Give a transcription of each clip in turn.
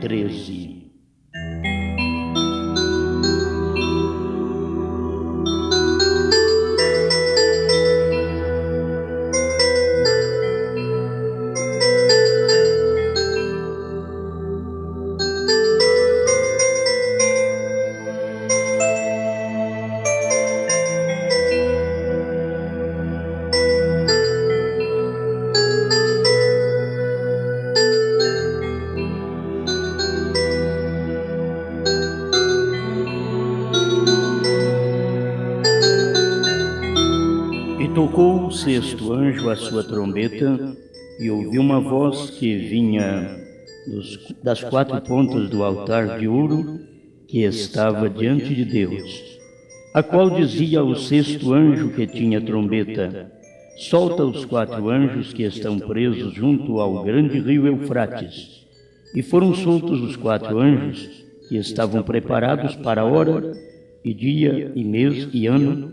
13. Tocou o sexto anjo a sua trombeta, e ouviu uma voz que vinha das quatro pontas do altar de ouro que estava diante de Deus, a qual dizia ao sexto anjo que tinha trombeta: solta os quatro anjos que estão presos junto ao grande rio Eufrates. E foram soltos os quatro anjos que estavam preparados para a hora, e dia, e mês, e ano,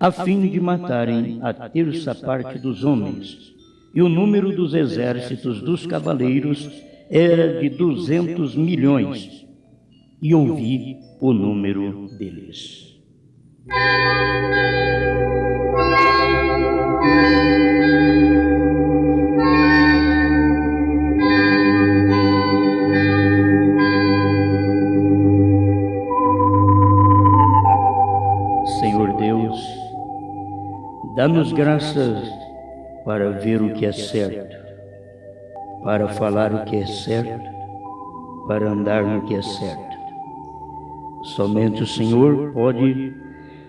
a fim de matarem a terça parte dos homens. E o número dos exércitos dos cavaleiros era de 200 milhões. E ouvi o número deles. Senhor Deus, dá-nos graças para ver o que é certo, para falar o que é certo, para andar no que é certo. Somente o Senhor pode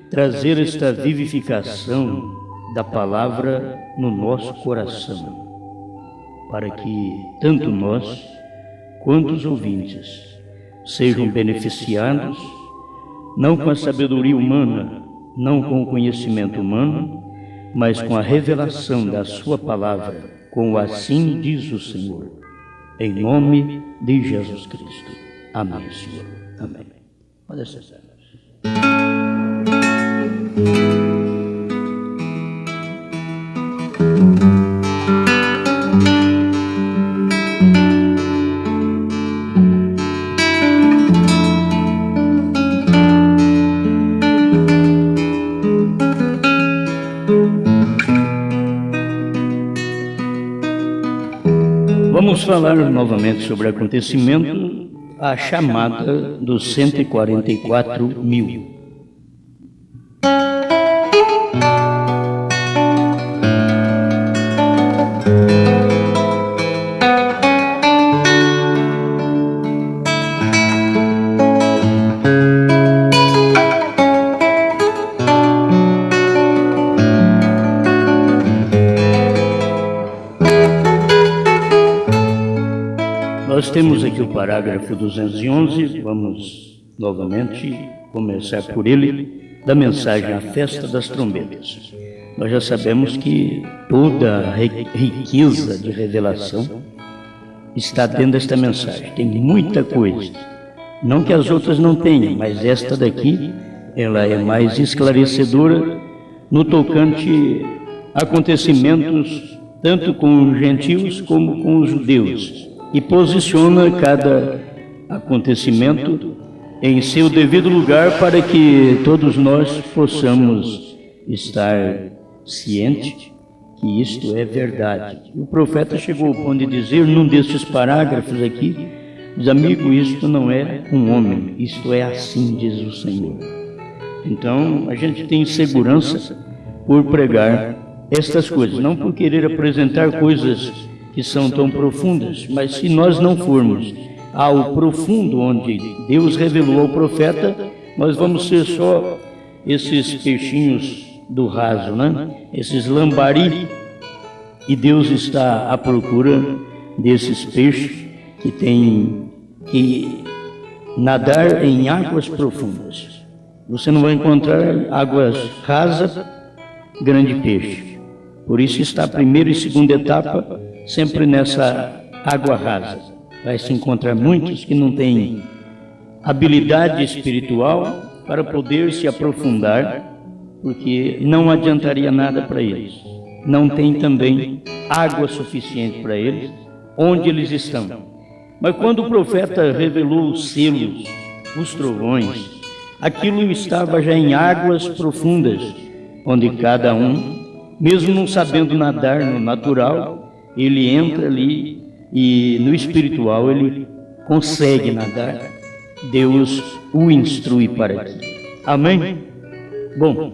trazer esta vivificação da palavra no nosso coração, para que tanto nós quanto os ouvintes sejam beneficiados, não com a sabedoria humana, não com o conhecimento humano, mas com a revelação da sua palavra, como assim diz o Senhor, em nome de Jesus Cristo. Amém, Senhor. Amém. Pode acessar. Vamos falar novamente sobre o acontecimento, a chamada dos 144 mil. Nós temos aqui o parágrafo 211, vamos novamente começar por ele, da mensagem à festa das trombetas. Nós já sabemos que toda a riqueza de revelação está dentro desta mensagem, tem muita coisa. Não que as outras não tenham, mas esta daqui, ela é mais esclarecedora no tocante a acontecimentos tanto com os gentios como com os judeus, e posiciona cada acontecimento em seu devido lugar para que todos nós possamos estar cientes que isto é verdade. O profeta chegou ao ponto de dizer, num desses parágrafos aqui, diz: amigo, isto não é um homem, isto é assim, diz o Senhor. Então, a gente tem segurança por pregar estas coisas, não por querer apresentar coisas que são tão profundas, mas se nós não formos ao profundo onde Deus revelou ao profeta, nós vamos ser só esses peixinhos do raso, né? Esses lambari, e Deus está à procura desses peixes que têm que nadar em águas profundas. Você não vai encontrar águas rasas, grande peixe. Por isso está a primeira e segunda etapa sempre nessa água rasa. Vai se encontrar muitos que não têm habilidade espiritual para poder se aprofundar, porque não adiantaria nada para eles. Não tem também água suficiente para eles onde eles estão. Mas quando o profeta revelou os selos, os trovões, aquilo estava já em águas profundas, onde cada um, mesmo não sabendo nadar no natural, ele entra ali e no espiritual ele consegue nadar. Deus o instrui para aquilo. Amém? Bom,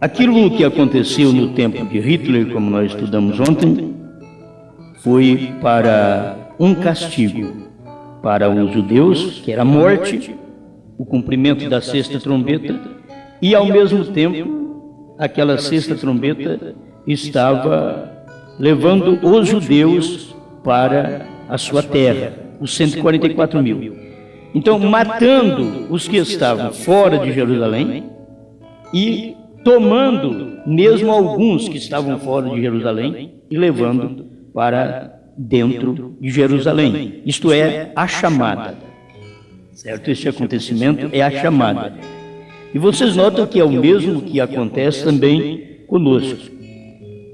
aquilo que aconteceu no tempo de Hitler, como nós estudamos ontem, foi para um castigo para os judeus, que era a morte, o cumprimento da sexta trombeta, e ao mesmo tempo, aquela sexta trombeta estava levando os judeus para a sua terra, os 144 mil. Então, matando os que estavam fora de Jerusalém e tomando mesmo alguns que estavam fora de Jerusalém e levando para dentro de Jerusalém. Isto é, a chamada. Certo? Este acontecimento é a chamada. E vocês notam que é o mesmo que acontece também conosco.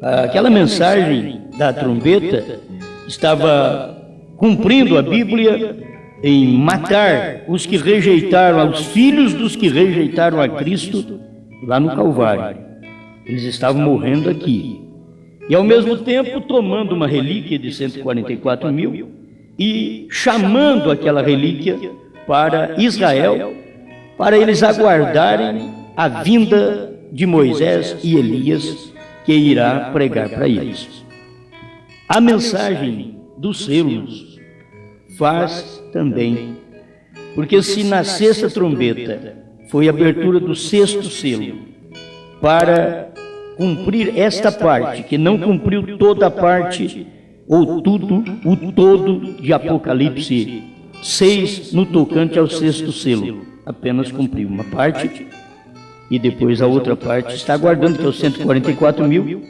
Aquela mensagem da trombeta estava cumprindo a Bíblia em matar os que rejeitaram, os filhos dos que rejeitaram a Cristo lá no Calvário. Eles estavam morrendo aqui. E ao mesmo tempo tomando uma relíquia de 144 mil e chamando aquela relíquia para Israel, para eles aguardarem a vinda de Moisés e Elias, que irá pregar para eles. A mensagem dos selos faz também, porque se na sexta trombeta foi a abertura do sexto selo, para cumprir esta parte, que não cumpriu toda a parte, ou tudo, o todo de Apocalipse 6, no tocante ao sexto selo, apenas cumpriu uma parte, e depois a outra parte está aguardando, que é os 144 mil,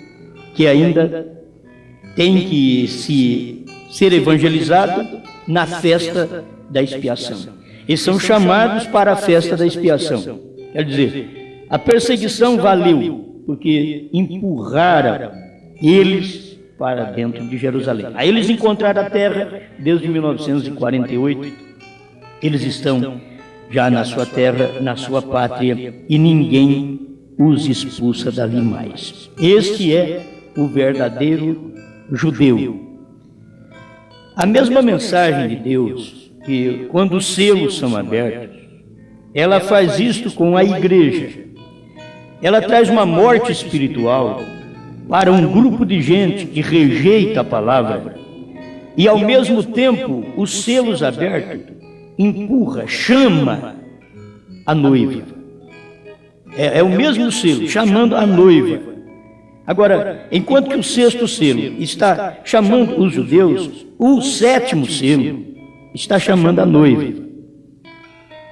que ainda tem que ser evangelizado na festa da expiação. Eles são chamados para a festa da expiação. Quer dizer, a perseguição valeu, porque empurraram eles para dentro de Jerusalém. Aí eles encontraram a terra desde 1948. Eles estão já na sua terra, na sua pátria, e ninguém os expulsa dali mais. Este é o verdadeiro judeu. A mesma mensagem de Deus, que quando os selos são abertos, ela faz isto com a igreja. Ela traz uma morte espiritual para um grupo de gente que rejeita a palavra e, ao mesmo tempo, os selos abertos empurra, chama a noiva. É o mesmo selo, chamando a noiva. Agora, enquanto que o sexto selo está chamando os judeus, o sétimo selo está chamando a noiva.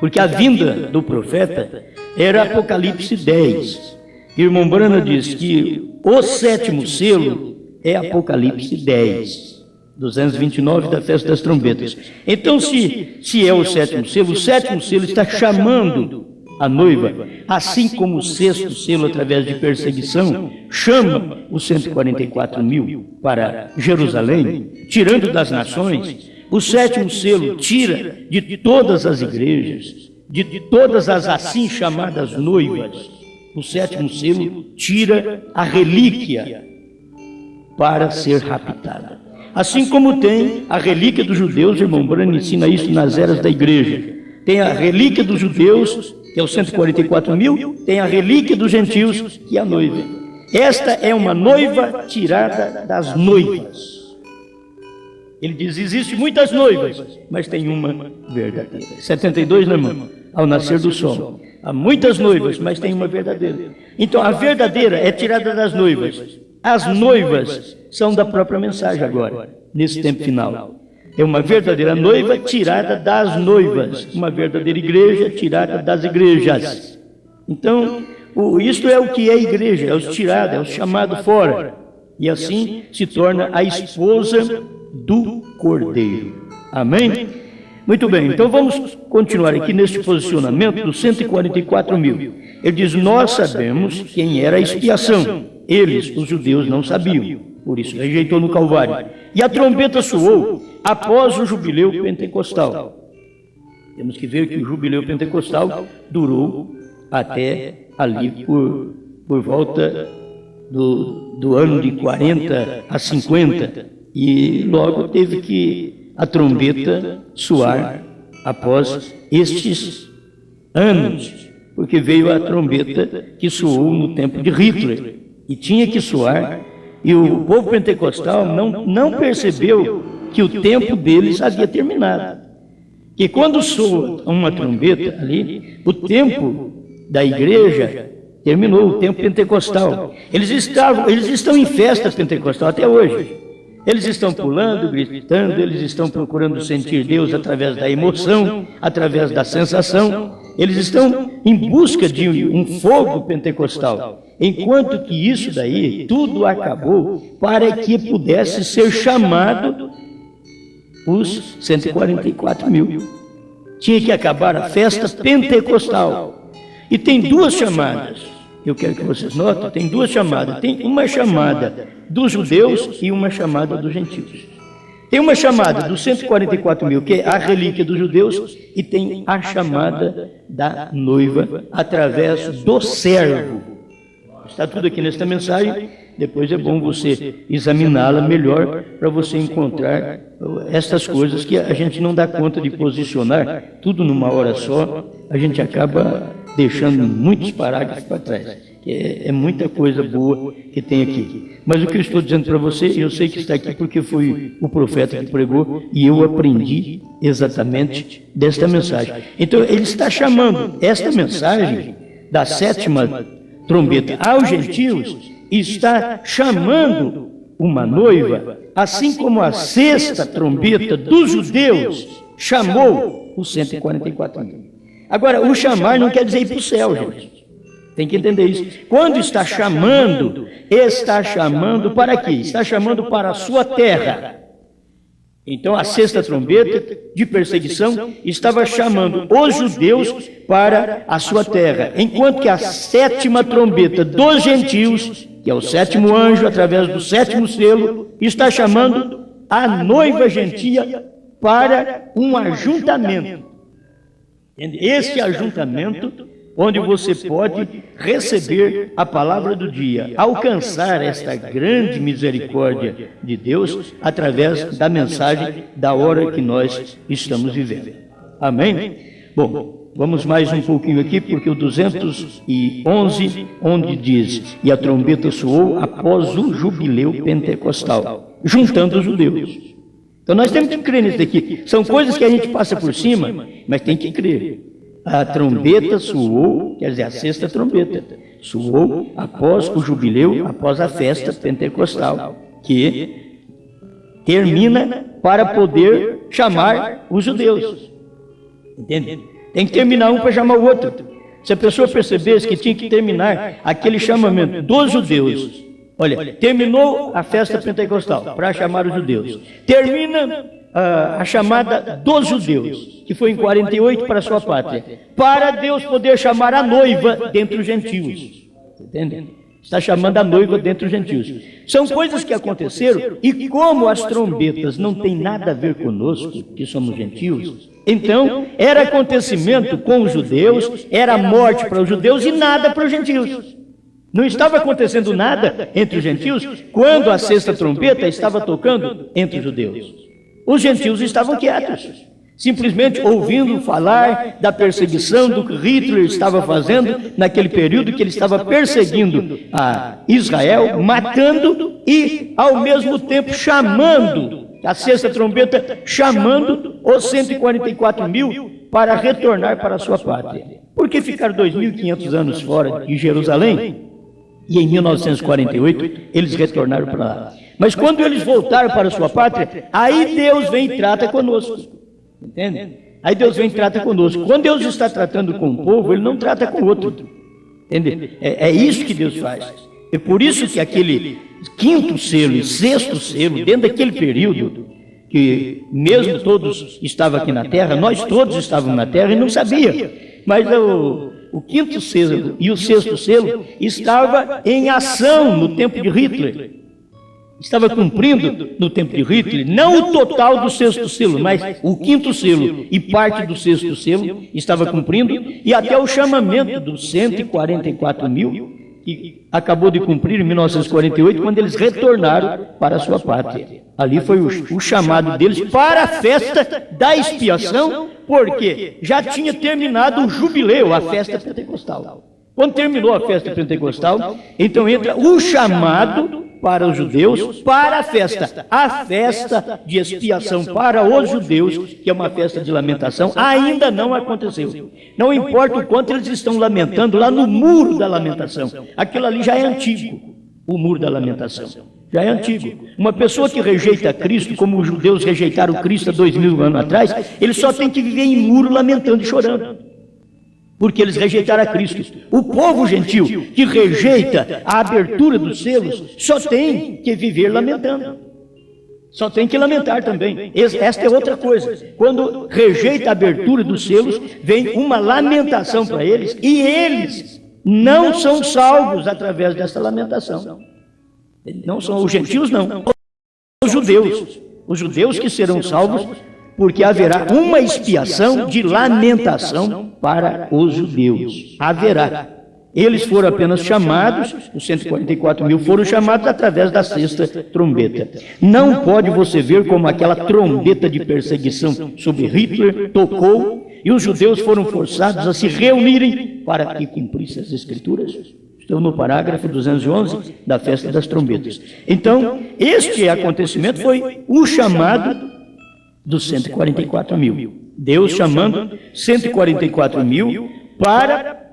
Porque a vinda do profeta era Apocalipse 10. Irmão Brana diz que o sétimo selo é Apocalipse 10. 229 da festa das trombetas. Então, se é o sétimo selo está chamando a noiva, assim como o sexto selo, através de perseguição, chama os 144 mil para Jerusalém, tirando das nações. O sétimo selo tira de todas as igrejas, de todas as assim chamadas noivas. O sétimo selo tira a relíquia para ser raptada. Assim como tem a relíquia dos judeus, irmão Brana ensina isso nas eras da igreja. Tem a relíquia dos judeus, que é os 144 mil, tem a relíquia dos gentios, que é a noiva. Esta é uma noiva tirada das noivas. Ele diz, existem muitas noivas, mas tem uma verdadeira. 72, né, irmão? Ao nascer do sol. Há muitas noivas, mas tem uma verdadeira. Então, a verdadeira é tirada das noivas. As noivas são da própria mensagem agora, nesse tempo final. É uma verdadeira noiva tirada das noivas. Uma verdadeira igreja tirada das igrejas. Então, isto é o que é a igreja, é os tirados, é os chamados fora. E assim se torna a esposa do Cordeiro. Amém? Muito bem, então vamos continuar aqui neste posicionamento dos 144 mil. Ele diz, nós sabemos quem era a expiação. Eles, os judeus, não sabiam. Por isso rejeitou no Calvário. E a trombeta soou, após o jubileu pentecostal. Temos que ver que o jubileu pentecostal durou até ali por volta do ano de 40 a 50, e logo teve que a trombeta soar após estes anos, porque veio a trombeta que soou no tempo de Hitler, e tinha que soar, e o povo pentecostal não percebeu que o tempo deles havia terminado. Que quando soa uma trombeta ali, o tempo da igreja terminou, o tempo pentecostal. Eles estão em festa pentecostal até hoje. Eles estão pulando, gritando, eles estão procurando sentir Deus através da emoção, através da sensação. Eles estão em busca de um fogo pentecostal. Enquanto que isso daí, tudo acabou para que pudesse ser chamado os 144 mil. Tinha que acabar a festa pentecostal. E tem duas chamadas. Eu quero que vocês notem, tem duas chamadas. Tem uma chamada dos judeus e uma chamada dos gentios. Tem uma chamada dos 144 mil, que é a relíquia dos judeus, e tem a chamada da noiva através do servo. Está tudo aqui nesta mensagem. Depois é bom você examiná-la melhor para você encontrar estas coisas que a gente não dá conta de posicionar tudo numa hora só. A gente acaba deixando muitos parágrafos para trás. É muita coisa boa que tem aqui. Mas o que eu estou dizendo para você, eu sei que está aqui porque foi o profeta que pregou e eu aprendi exatamente desta mensagem. Então ele está chamando esta mensagem da sétima trombeta aos gentios, está chamando uma noiva, assim como a sexta trombeta dos judeus chamou os 144 mil. Agora, o chamar não quer dizer ir para o céu, gente. Tem que entender isso. Quando está chamando para quê? Está chamando para a sua terra. Então, a sexta trombeta de perseguição estava chamando os judeus para a sua terra, enquanto que a sétima trombeta dos gentios, que é o sétimo anjo, através do sétimo selo, está chamando a noiva gentia para um ajuntamento. Este ajuntamento, onde você pode receber a palavra do dia, alcançar esta grande misericórdia de Deus através da mensagem da hora que nós estamos vivendo. Amém? Bom, vamos mais um pouquinho aqui, porque o 211, onde diz, e a trombeta soou após o jubileu pentecostal, juntando os judeus. Então nós temos que crer nisso daqui. São coisas que a gente passa por cima, mas tem que crer. A trombeta soou, quer dizer, a sexta trombeta, soou após o jubileu, após a festa pentecostal, que termina para poder chamar os judeus. Entende? Tem que terminar um para chamar o outro. Se a pessoa percebesse que tinha que terminar aquele chamamento dos judeus, olha, terminou a festa pentecostal para chamar os judeus, termina a chamada dos judeus, que foi em 48 para a sua pátria, para Deus poder chamar a noiva dentre os gentios. Entende? Está chamando a noiva dentre os gentios. São coisas que aconteceram, e como as trombetas não têm nada a ver conosco, que somos gentios, então era acontecimento com os judeus, era morte para os judeus e nada para os gentios. Não estava acontecendo nada entre os gentios quando a sexta trombeta estava tocando entre os judeus. Os gentios estavam quietos, simplesmente ouvindo falar da perseguição do que Hitler estava fazendo naquele período que ele estava perseguindo a Israel, matando e, ao mesmo tempo, chamando, a sexta trombeta, chamando os 144 mil para retornar para a sua pátria. Por que ficar 2.500 anos fora de Jerusalém? E em 1948, eles retornaram para lá. Mas quando eles voltaram para a sua pátria, aí Deus vem e trata conosco. Entende? Aí Deus vem e trata conosco. Quando Deus está tratando com um povo, Ele não trata com outro. Entende? É isso que Deus faz. É por isso que aquele quinto selo e sexto selo, dentro daquele período, que mesmo todos estavam aqui na terra, nós todos estávamos na terra e não sabia. Mas o quinto selo e o sexto selo estava em ação no tempo de Hitler. estava cumprindo no tempo de Hitler, não o total do sexto selo, mas o quinto selo e parte do sexto selo estava cumprindo, e até o chamamento dos 144 mil, que acabou de cumprir em 1948, quando eles retornaram para a sua pátria. Ali foi o chamado deles para a festa da expiação, porque já tinha terminado o jubileu, a festa pentecostal. Quando terminou a festa pentecostal, então entra o chamado para os judeus para a festa de expiação para os judeus, que é uma festa de lamentação, ainda não aconteceu. Não importa o quanto eles estão lamentando lá no muro da lamentação, aquilo ali já é antigo, o muro da lamentação. Já é antigo. Uma pessoa que rejeita Cristo, como os judeus rejeitaram Cristo há 2000 anos atrás, ele só tem que viver em muro lamentando e chorando, porque eles rejeitaram a Cristo. O povo gentil que rejeita a abertura dos selos só tem que viver lamentando. Só tem que lamentar também. Esta é outra coisa. Quando rejeita a abertura dos selos, vem uma lamentação para eles, e eles não são salvos através dessa lamentação. Não são os gentios, não. Os judeus que serão salvos, porque haverá uma expiação de lamentação para os judeus. Haverá. Eles foram apenas chamados, os 144 mil foram chamados através da sexta trombeta. Não pode você ver como aquela trombeta de perseguição sobre Hitler tocou e os judeus foram forçados a se reunirem para que cumprissem as Escrituras. Estou no parágrafo 211 da festa das trombetas. Então, este acontecimento foi o chamado dos 144 mil. Deus chamando 144 mil para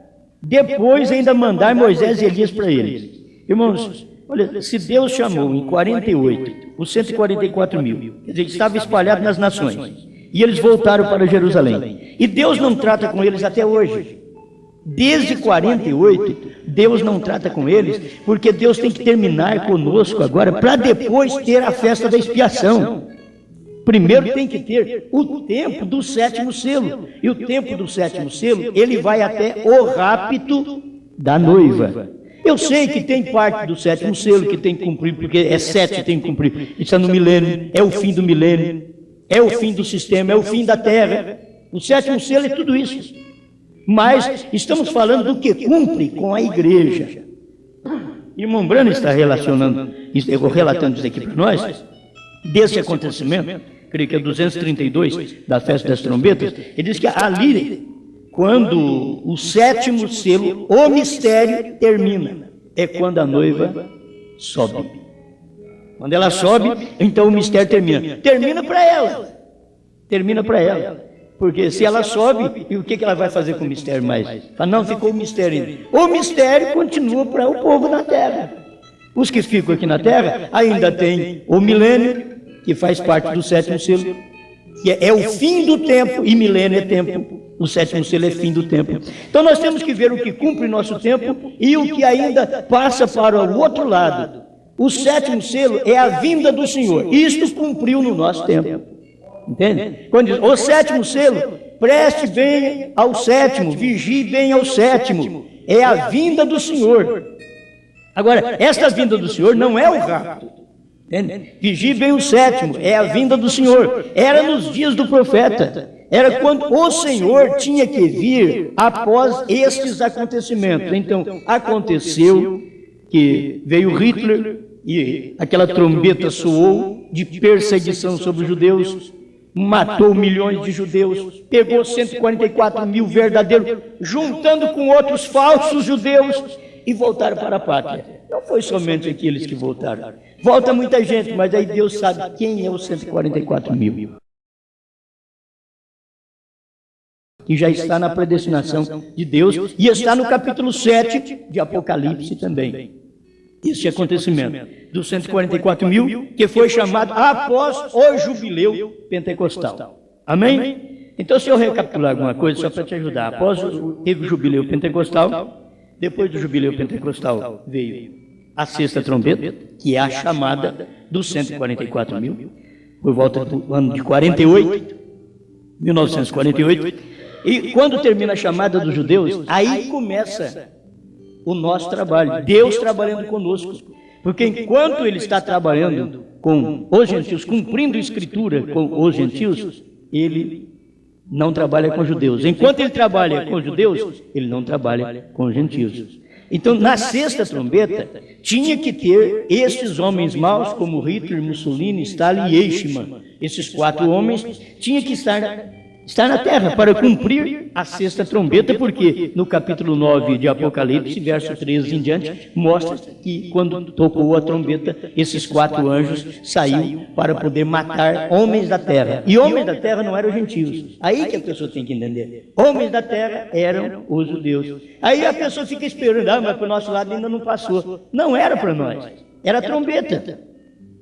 depois ainda mandar Moisés e Elias para eles. Irmãos, olha, se Deus chamou em 48 os 144 mil, quer dizer, estava espalhado nas nações, e eles voltaram para Jerusalém, e Deus não trata com eles até hoje. Desde 48, Deus não trata com eles, porque Deus tem que terminar conosco agora, para depois ter a festa da expiação. Primeiro tem que ter o tempo do sétimo selo. E o tempo do sétimo selo, ele vai até o rapto da noiva. Eu sei que tem parte do sétimo selo que tem que cumprir, porque é 7 que tem que cumprir. Isso está no milênio, é o fim do milênio, é o fim do sistema, é o fim da terra. O sétimo selo é tudo isso. Mas estamos falando do que cumpre com a igreja. Irmão Brano está relatando isso aqui para nós, desse acontecimento, creio que é 232 da festa das trombetas. Ele diz que ali, quando o sétimo selo, o mistério termina, é quando a noiva sobe. Quando ela sobe, então o mistério termina. Termina para ela. Termina para ela. Porque se ela sobe, e o que ela vai fazer com o mistério mais? Fala, não, ficou o mistério ainda. O mistério continua para o povo na terra. Os que ficam aqui na terra ainda tem o milênio, que faz parte do sétimo selo, que é o fim do tempo, e milênio é tempo. O sétimo selo é fim do tempo. Então nós temos que ver o que cumpre nosso tempo e o que ainda passa para o outro lado. O sétimo selo é a vinda do Senhor. Isto cumpriu no nosso tempo. Entende? Quando diz, o sétimo selo, preste bem ao sétimo, vigie bem ao sétimo. É a vinda do Senhor. Agora, esta vinda do Senhor não é o rapto. Entende? Vigie bem o sétimo, é a vinda do Senhor. Era nos dias do profeta. Era quando o Senhor tinha que vir após estes acontecimentos. Então, aconteceu que veio Hitler e aquela trombeta soou de perseguição sobre os judeus, matou milhões de judeus, pegou 144 mil verdadeiros, juntando com outros falsos judeus, e voltaram para a pátria. Não foi somente aqueles que voltaram. Volta muita gente, mas aí Deus sabe quem é os 144 mil. Que já está na predestinação de Deus, e está no capítulo 7 de Apocalipse também. Este acontecimento dos 144 mil, que foi chamado após o jubileu pentecostal. Amém? Então, se eu recapitular alguma coisa, só para te ajudar. Teve o jubileu pentecostal, depois do jubileu pentecostal veio a sexta trombeta, que é a chamada dos 144 mil, por volta do ano de 48, 1948. E quando termina a chamada dos judeus, aí começa o nosso trabalho, Deus trabalhando conosco, Porque enquanto ele está trabalhando com os gentios, cumprindo a escritura com os gentios, ele não trabalha com os judeus. Enquanto ele trabalha com os judeus, ele não trabalha com os gentios. Então, na sexta trombeta, tinha que ter esses homens maus, como Hitler, Mussolini, Stalin e Eichmann. Esses 4 homens tinham que estar na terra para cumprir a sexta trombeta, porque no capítulo 9 de Apocalipse, verso 13 em diante, mostra que quando tocou a trombeta, esses 4 anjos saíram para poder matar homens da terra. E homens da terra não eram os gentios. Aí que a pessoa tem que entender. Homens da terra eram os judeus. Aí a pessoa fica esperando, mas para o nosso lado ainda não passou. Não era para nós, era a trombeta.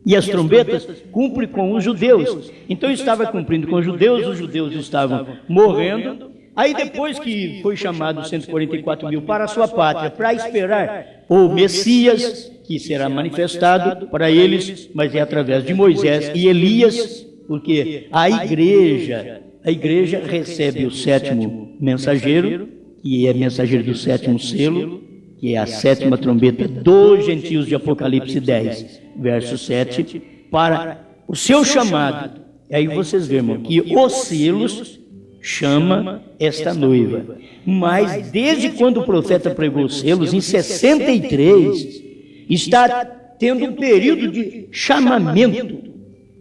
E as trombetas cumprem com os judeus. Então estava cumprindo com os judeus estavam morrendo. Aí depois que foi chamado 144 mil para a sua pátria, para esperar o Messias, que será manifestado para eles, mas é através de Moisés e Elias, porque a igreja recebe o 7º mensageiro, que é mensageiro do 7º selo, que é a 7ª trombeta dos gentios de Apocalipse 10, verso 7, para o seu chamado. E aí vocês veem que os selos chama esta noiva. Mas desde quando o profeta pregou os selos, em 63, está tendo um período de chamamento.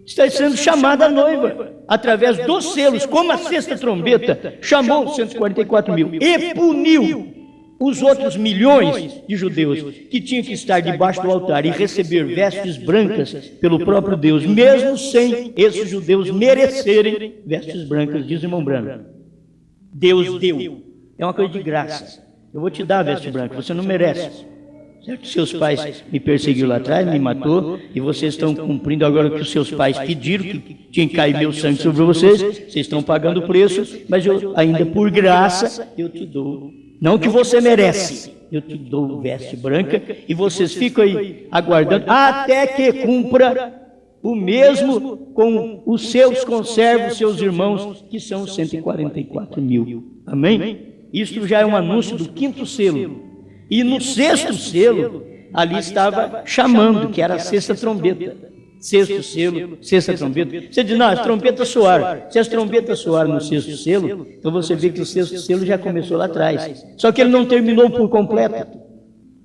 Está sendo chamada a noiva, através dos selos, como a sexta trombeta chamou os 144 mil e puniu os outros milhões de judeus que tinham que estar debaixo do altar e receber vestes brancas pelo próprio Deus, mesmo sem esses judeus merecerem vestes brancas, diz o irmão Branco. Deus deu. É uma coisa de graça. Eu vou te dar a veste branca, você não merece. Certo? Seus pais me perseguiram lá atrás, me matou, e vocês estão cumprindo agora o que os seus pais pediram, que tinha que cair meu sangue sobre vocês, vocês estão pagando o preço, mas eu ainda por graça eu te dou. Não que você merece, eu te dou veste branca e vocês ficam aí aguardando até que cumpra o mesmo com os seus conservos, seus irmãos, que são 144 mil. Amém? Isto já é um anúncio do 5º selo. E no 6º selo, ali estava chamando, que era a sexta trombeta. 6º selo, sexta trombeta. Você diz, não, as trombetas soaram. Se as trombetas soaram no 6º selo, então você vê que o 6º selo já começou lá atrás. Só que ele não terminou por completo.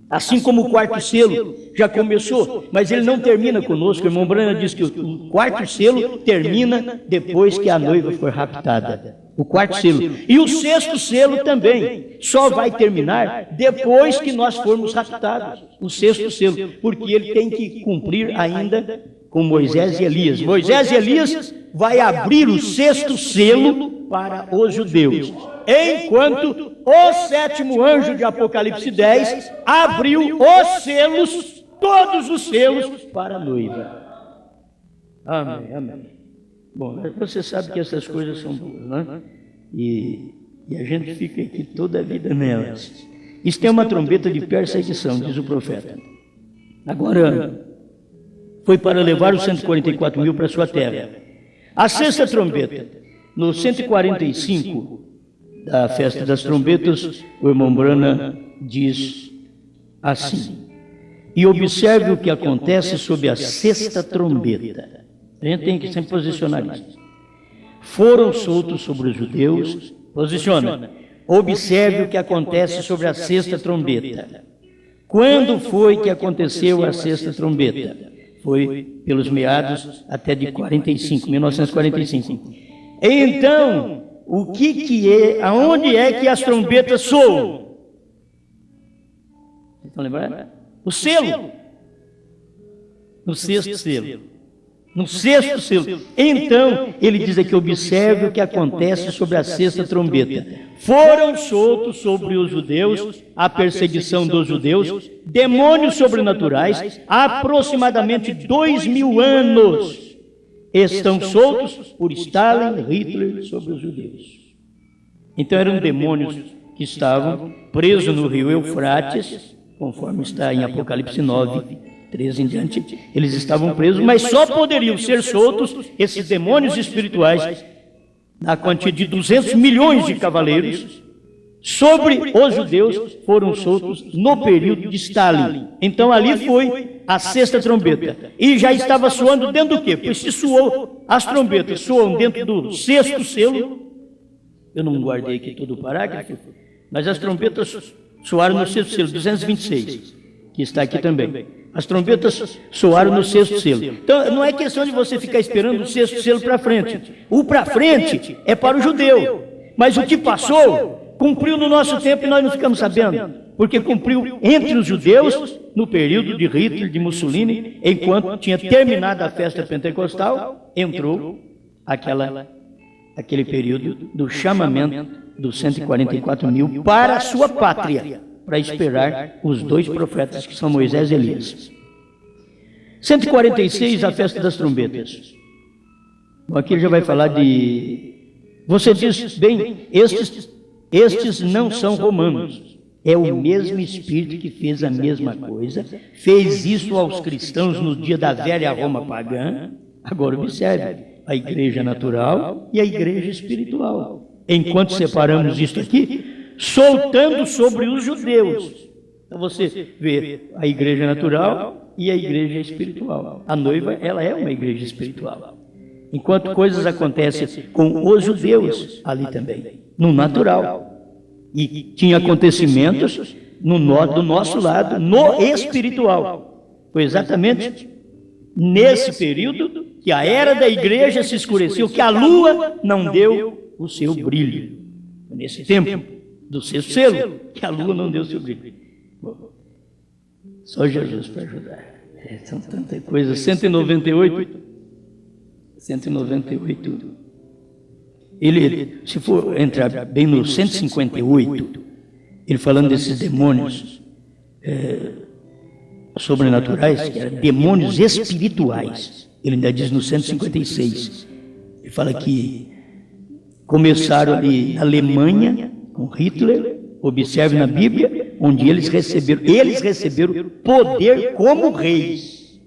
Assim como o 4º selo já começou, mas ele não termina conosco. O irmão Brana diz que o 4º selo termina depois que a noiva for raptada. O 4º selo. E o 6º selo também só vai terminar depois que nós formos raptados. O 6º selo, porque ele tem que cumprir ainda com Moisés e Elias. Moisés e Elias vai abrir o 6º selo para os judeus, enquanto o 7º anjo de Apocalipse 10 abriu os selos, todos os selos, para a noiva. Amém, amém. Bom, você sabe que essas coisas são boas, né? E a gente fica aqui toda a vida nelas. Isso tem uma trombeta de perseguição, diz o profeta. Agora, foi para levar os 144 mil para a sua terra. A sexta trombeta, no 145 da festa das trombetas, o irmão Brana diz assim: e observe o que acontece sob a sexta trombeta. A gente tem que sempre posicionar isso. Foram soltos sobre os judeus, posiciona. Observe o que acontece sobre a sexta trombeta. Quando foi que aconteceu a sexta trombeta? Foi pelos meados até de 1945. Então, o que é, aonde é que as trombetas soam? Vocês estão lembrando? O selo. No 6º selo. No 6º selo. Então, ele diz aqui, observe o que acontece sobre a sexta trombeta. Foram soltos sobre os judeus, a perseguição dos judeus, demônios sobrenaturais, aproximadamente 2000 anos. Estão soltos por Stalin, Hitler, sobre os judeus. Então, eram demônios que estavam presos no rio Eufrates, conforme está em Apocalipse 9, 13 em diante, eles estavam presos, mas só poderiam ser soltos esses demônios espirituais, na quantia de 200 milhões de cavaleiros, sobre os judeus foram soltos no período de Stalin. Então ali foi a sexta trombeta. E já estava soando dentro do quê? Pois se soou, as trombetas soam dentro do sexto selo. Eu não guardei aqui todo o parágrafo, mas as trombetas soaram no sexto selo, 226, que está aqui também. As trombetas soaram no sexto selo. Então não é questão de você ficar esperando o sexto selo para frente. O para frente é para o judeu. Mas o que passou cumpriu no nosso tempo e nós não ficamos sabendo, porque cumpriu entre os judeus no período de Hitler, de Mussolini, enquanto tinha terminado a festa pentecostal, entrou aquele período do chamamento dos 144 mil para a sua pátria, para esperar os dois profetas que são Moisés e Elias. 146, a festa das trombetas. Bom, aqui ele já vai falar de... Você diz, bem, estes não são romanos. É o mesmo Espírito que fez a mesma coisa, fez isso aos cristãos no dia da velha Roma pagã. Agora observe, a igreja natural e a igreja espiritual. Enquanto separamos isto aqui, soltando sobre os judeus. Então você vê a igreja natural e a igreja espiritual. A noiva, ela é uma igreja espiritual. Enquanto coisas acontecem com os judeus ali também, no natural. E tinha acontecimentos do nosso lado, no espiritual. Foi exatamente nesse período que a era da igreja se escureceu, que a lua não deu o seu brilho. Nesse tempo do sexto selo, que a lua não deu o seu brilho. Bom, só Jesus para ajudar. São tantas coisas. 198. Ele, se for entrar bem no 158, ele falando desses demônios sobrenaturais, que eram demônios espirituais. Ele ainda diz no 156, ele fala que começaram ali na Alemanha, com Hitler, observe na Bíblia, onde eles receberam poder como reis.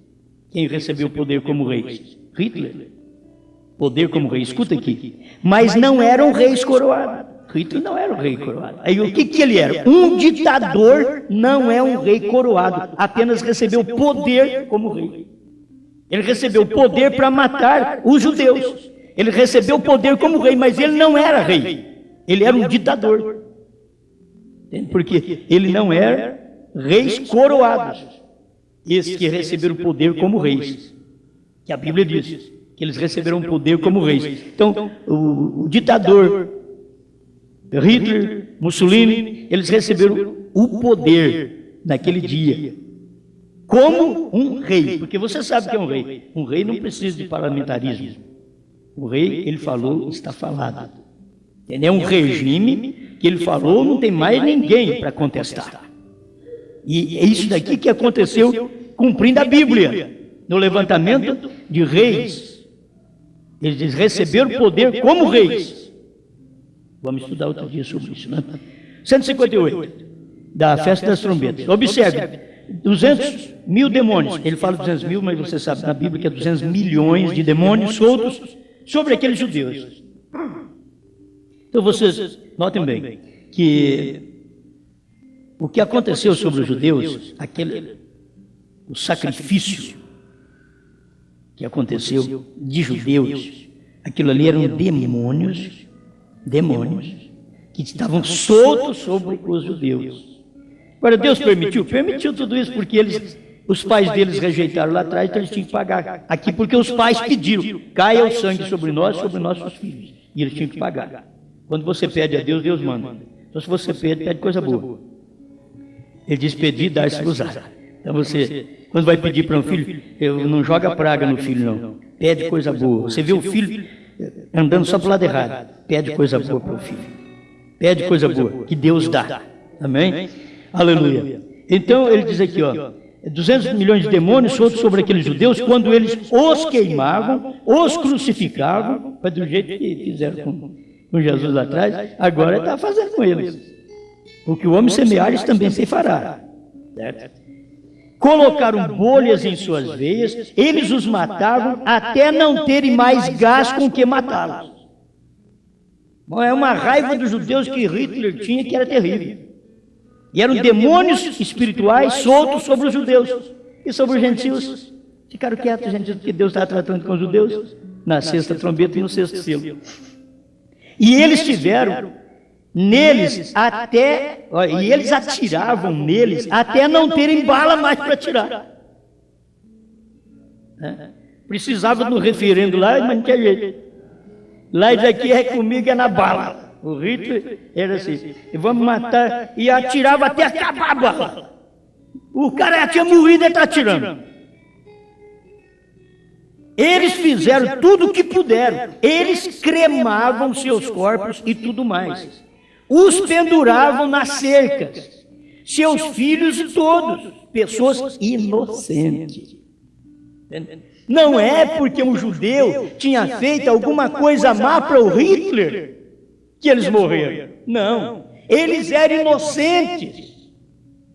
Quem recebeu poder como reis? Hitler. Poder como rei, escuta aqui. Mas não eram reis coroados. Hitler não era um rei coroado. Aí o que ele era? Um ditador não é um rei coroado, apenas recebeu poder como rei. Ele recebeu poder para matar os judeus. Ele recebeu poder como rei, mas ele não era rei. Ele era um ditador. Porque ele não era reis coroados. Esses que receberam poder como reis. Que a Bíblia diz que eles receberam poder como reis. Então, o ditador Hitler, Mussolini, eles receberam o poder naquele dia como um rei, porque você sabe que é um rei. Um rei não precisa de parlamentarismo. O rei, ele falou, está falado. É um regime que ele falou, não tem mais ninguém para contestar. E é isso daqui que aconteceu cumprindo a Bíblia, no levantamento de reis. Eles receberam poder como reis. Vamos estudar outro dia sobre isso, né? 158, da festa das trombetas. Observe, 200 mil demônios. Ele fala 200 mil, mas você sabe na Bíblia que é 200 milhões de demônios soltos sobre aqueles judeus. Então vocês notem bem que o que aconteceu sobre os judeus, o sacrifício que aconteceu de judeus, aquilo ali eram demônios que estavam soltos sobre os judeus. Agora Deus permitiu tudo isso porque os pais deles rejeitaram lá atrás, então eles tinham que pagar. Aqui porque os pais pediram, caia o sangue sobre nós, sobre nossos filhos. E eles tinham que pagar. Quando você pede a Deus, Deus manda. Então se você pede coisa boa. Ele diz pedir, dar-se-vos-á. Então você, quando vai pedir para um filho, não joga praga no filho não. Pede coisa boa. Você vê o filho andando só para o lado errado. Pede coisa boa para o filho. Pede coisa boa, que Deus dá. Amém? Aleluia. Então ele diz aqui, 200 milhões de demônios soltos sobre aqueles judeus, quando eles os queimavam, os crucificavam, do jeito que fizeram com Jesus lá atrás, agora está fazendo com eles. O que o homem semear, isso também se fará. Certo? Colocaram bolhas em suas veias, eles os matavam até não terem mais gás com que matá-los. É uma raiva dos judeus que Hitler tinha que era terrível. E eram demônios espirituais soltos sobre os judeus. E sobre os gentios, ficaram quietos, gente, porque Deus estava tratando com os judeus na sexta trombeta e no sexto selo. E eles tiveram neles até, e eles atiravam neles até não terem bala mais para atirar. Precisava do referendo lá, mas não tinha jeito. Lá isso aqui é comigo, é na bala. O Hitler era assim, vamos matar, e atirava até acabar a bala. O cara tinha morrido e está atirando. Eles fizeram tudo o que puderam. Eles cremavam seus corpos e tudo mais. Os penduravam nas cercas. Seus filhos e todos. Pessoas inocentes. Não é porque um judeu tinha feito alguma coisa má para o Hitler que eles morreram. Não. Eles eram inocentes.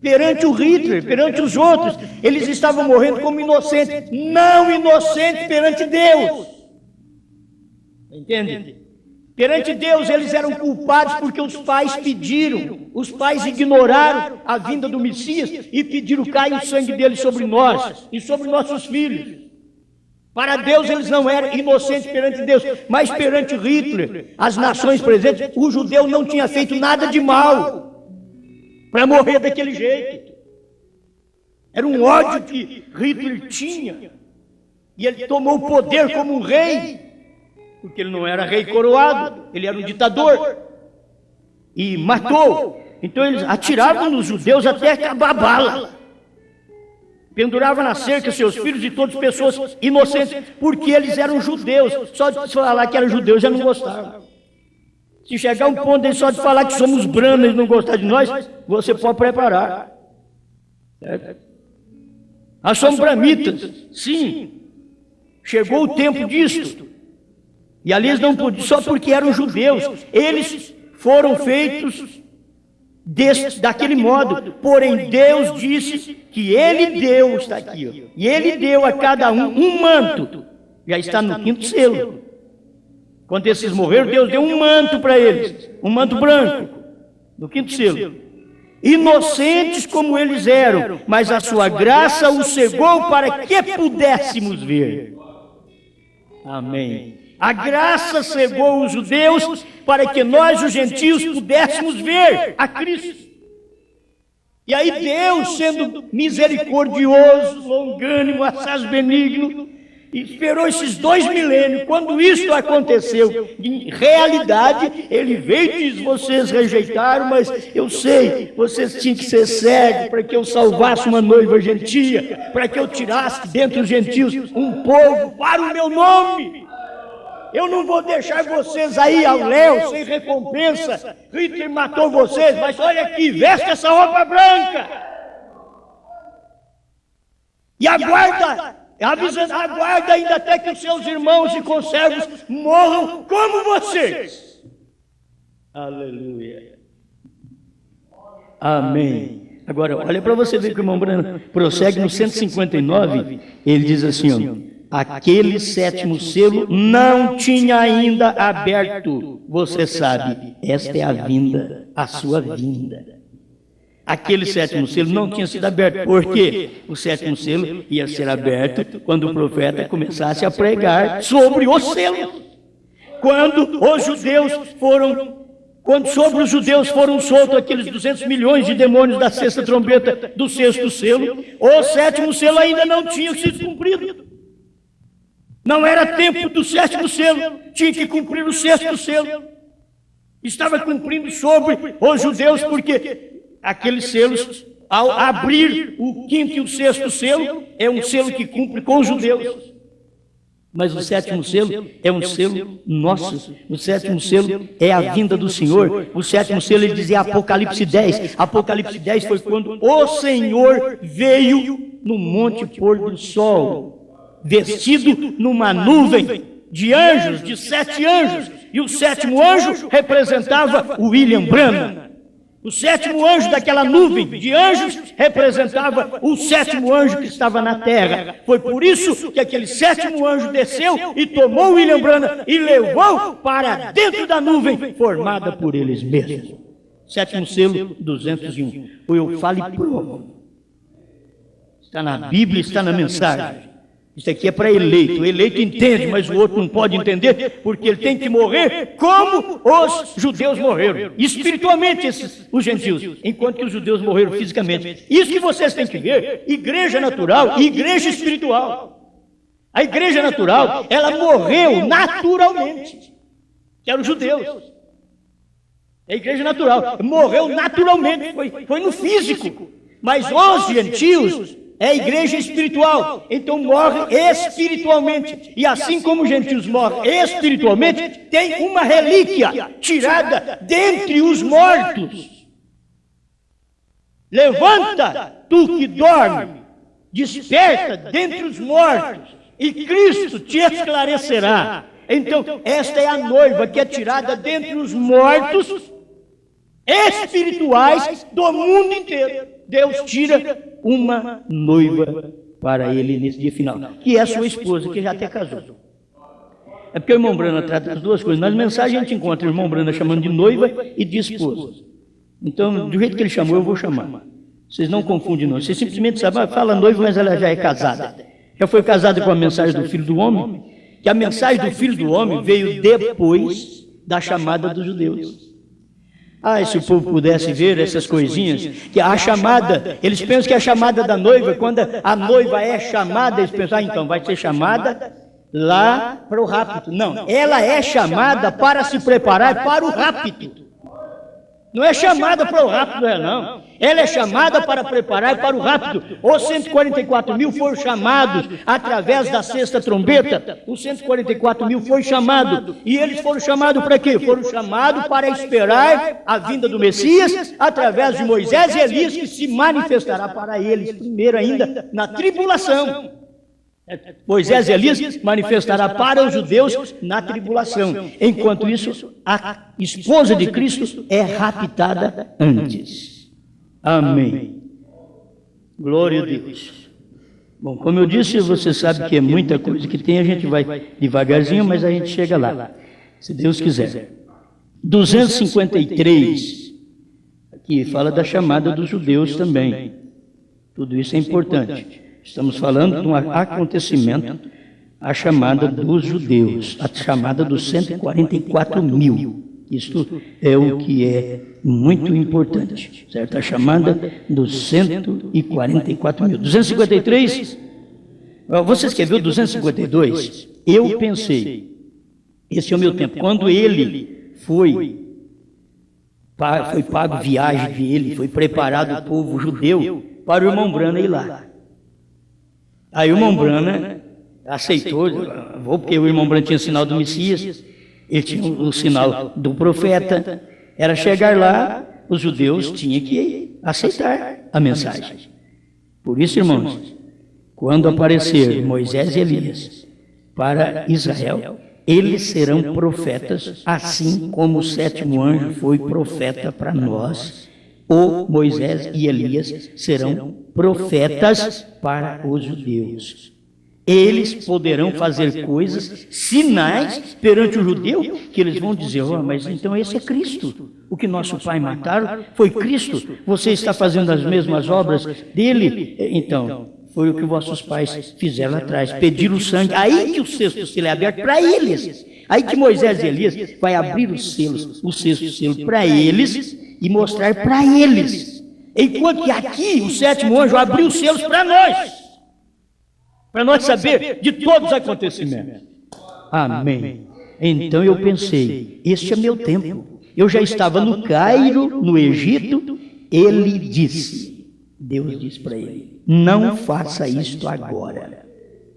Perante o Hitler, perante os outros, eles estavam morrendo como inocentes, não inocentes perante Deus. Entende? Perante Deus, eles eram culpados porque os pais pediram, os pais ignoraram a vinda do Messias e pediram: caia o sangue dele sobre nós e sobre nossos filhos. Para Deus, eles não eram inocentes perante Deus, mas perante Hitler, as nações presentes, o judeu não tinha feito nada de mal para morrer daquele jeito. Era um ódio que Hitler tinha. E ele tomou o poder como um rei, porque ele não era rei coroado, ele era um ditador. E matou. Então eles atiravam nos judeus até acabar a bala. Penduravam na cerca seus filhos e todas pessoas inocentes, porque eles eram judeus. Só de falar que eram judeus já não gostavam. Se chegar um ponto de só de falar que somos brancos e não gostar de nós, você pode preparar. Certo? Nós somos bramitas, sim. Chegou o tempo disso. E ali eles não podiam, só porque eram judeus. Eles foram feitos daquele modo. Porém, Deus disse que Ele deu, está aqui, ó, e Ele deu a cada um manto. Já está no quinto selo. Quando esses morreram, Deus deu um manto para eles, um manto branco, no quinto selo. Inocentes como eles eram, mas a sua graça os cegou para que pudéssemos ver. Amém. A graça cegou os judeus para que nós, os gentios, pudéssemos ver a Cristo. E aí Deus, sendo misericordioso, longânimo, assaz benigno, esperou esses 2 milênios. Quando isso aconteceu, em realidade, ele veio e disse: vocês rejeitaram, mas eu sei, vocês tinham que ser cegos para que eu salvasse uma noiva gentia, para que eu tirasse dentre os gentios um povo para o meu nome. Eu não vou deixar vocês aí ao léu, sem recompensa. Hitler matou vocês, mas olha aqui, veste essa roupa branca. E aguarda ainda até que os seus irmãos e conservos morram como vocês. Aleluia. Amém. Agora, olha para você ver que o irmão Branham prossegue no 159, ele diz assim, ó: aquele sétimo selo não tinha ainda aberto, você sabe, esta é a vinda, a sua vinda. Aquele sétimo selo não tinha sido aberto, porque o sétimo selo ia ser aberto quando o profeta começasse a pregar sobre o selo. Quando sobre os judeus foram soltos aqueles 200 milhões de demônios da sexta trombeta do sexto selo, o sétimo selo ainda não tinha sido cumprido. Não era tempo do sétimo selo, tinha que cumprir o sexto selo. Estava cumprindo sobre os judeus, porque aqueles selos, ao abrir o quinto e o sexto selo, é um selo que cumpre com os judeus. Mas o sétimo selo é um selo nosso. O sétimo selo é a vinda do Senhor. O sétimo selo, ele dizia Apocalipse 10. Apocalipse 10 foi quando o Senhor veio no monte pôr do sol, vestido numa nuvem de anjos, de 7 anjos. E o sétimo anjo representava o William Branham. O sétimo anjo daquela nuvem de anjos representava o sétimo anjo que estava na terra. Foi por isso que aquele sétimo anjo desceu e tomou William Branham e levou para dentro da nuvem formada por eles mesmos. Sétimo selo, 201. O eu falo e provo. Está na Bíblia, está na mensagem. Isso aqui é para eleito. O eleito entende, mas o outro não pode entender, porque ele tem que morrer como os judeus morreram. Espiritualmente, os gentios, enquanto que os judeus morreram fisicamente. Isso que vocês têm que ver. Igreja natural e igreja espiritual. A igreja natural, ela morreu naturalmente. Que eram os judeus. A igreja natural morreu naturalmente, foi no físico. Mas os gentios é a igreja espiritual, então morre espiritualmente. E assim como os gentios morrem espiritualmente, tem uma relíquia tirada dentre os mortos. Levanta, tu que dorme, desperta dentre os mortos, e Cristo te esclarecerá. Então, esta é a noiva que é tirada dentre os mortos espirituais do mundo inteiro. Deus tira uma noiva para ele nesse dia final, que é a sua esposa, que já até casou. É porque o irmão Branham trata as duas coisas. Nas mensagens a gente encontra o irmão Branham chamando de noiva e de esposa. Então, do jeito que ele chamou, eu vou chamar. Vocês não confundem, não. Vocês simplesmente sabem, fala noiva, mas ela já é casada. Já foi casada com a mensagem do Filho do Homem, que a mensagem do Filho do Homem veio depois da chamada dos judeus. Se o povo pudesse ver essas coisinhas, que a chamada, eles pensam que a chamada da noiva, quando a noiva é chamada, eles pensam, então vai ser chamada lá para o rapto. Não, ela é chamada para se preparar para o rapto. Não é chamada para o rapto, não. Ela é chamada para preparar para o rapto. Os 144 mil foram chamados através da sexta trombeta. Os 144 mil foram chamados. E eles foram chamados para quê? Foram chamados para esperar a vinda do Messias através de Moisés e Elias, que se manifestará para eles primeiro ainda na tribulação. Moisés e Elias manifestará para os judeus na tribulação. Enquanto isso, a esposa de Cristo é raptada antes. Amém. Glória a Deus. Bom, como eu disse, você sabe que é muita coisa que tem, a gente vai devagarzinho, mas a gente chega lá, se Deus quiser. 253, aqui fala da chamada dos judeus também. Tudo isso é importante. Estamos falando de um acontecimento, a chamada dos judeus, a chamada dos 144 mil. Isto é o que é muito importante, certo? A chamada dos 144 mil. 253, você escreveu 252? Eu pensei, esse é o meu tempo. Quando ele foi pago viagem dele, foi preparado o povo judeu para o irmão Branham ir lá. Aí o irmão Branham aceitou, vou porque o irmão Branham tinha o sinal do Messias, ele tinha o sinal do profeta, era chegar lá, os judeus tinham que aceitar a mensagem. Por isso, irmãos, quando aparecer Moisés e Elias para Israel, eles serão profetas, assim como o sétimo anjo foi profeta para nós. Ou Moisés e Elias serão profetas para os judeus. Eles poderão fazer coisas, sinais perante o judeu, que eles vão dizer, mas então esse é Cristo. O que nosso pai mataram foi Cristo. Você está fazendo as mesmas obras dele? Então, foi o que vossos pais fizeram lá atrás, pediram o sangue. Aí que o sexto selo é aberto para eles. Aí que Moisés e Elias vai abrir os selos, o sexto selo para eles e mostrar para eles. Enquanto que aqui o sétimo anjo abriu os selos para nós saber de todos os acontecimentos. Amém. Então eu pensei, este é meu tempo. Eu já estava no Cairo, no Egito. Ele disse, Deus disse para ele, não faça isto agora.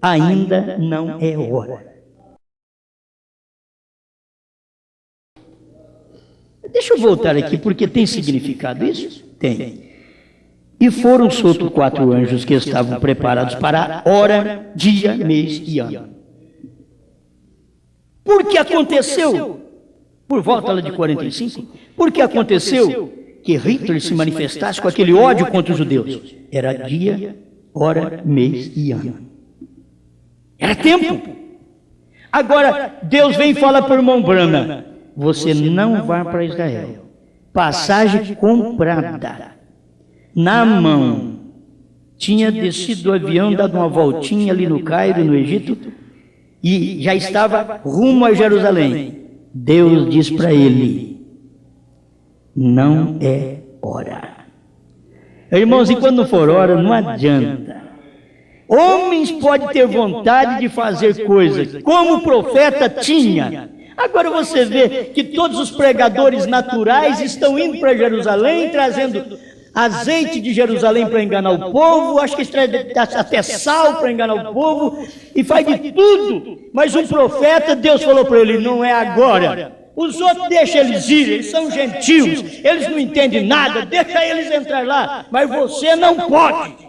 Ainda não é hora. Deixa eu voltar aqui, porque tem significado isso? Tem. E foram soltos 4 anjos que estavam preparados para a hora, dia, mês e ano. Porque aconteceu, por volta lá de 45, porque aconteceu que Hitler se manifestasse com aquele ódio contra os judeus. Era dia, hora, mês e ano. Era tempo. Agora, Deus vem e fala para o irmão Branham: você não vai para Israel. Passagem comprada. Na mão. Tinha descido do avião, dado uma voltinha ali no Cairo, no Egito, e já estava rumo a Jerusalém. Deus diz para ele: não é hora. Irmãos, e quando não for hora, não adianta. Homens podem ter vontade de fazer coisas, como o profeta tinha. Agora você vê que todos os pregadores naturais estão indo para Jerusalém, trazendo azeite de Jerusalém para enganar o povo, acho que eles trazem até sal para enganar o povo, e faz de tudo. Mas um profeta, Deus falou para ele: não é agora. Os outros deixa eles ir, eles são gentios, eles não entendem nada, deixa eles entrar lá, mas você não pode.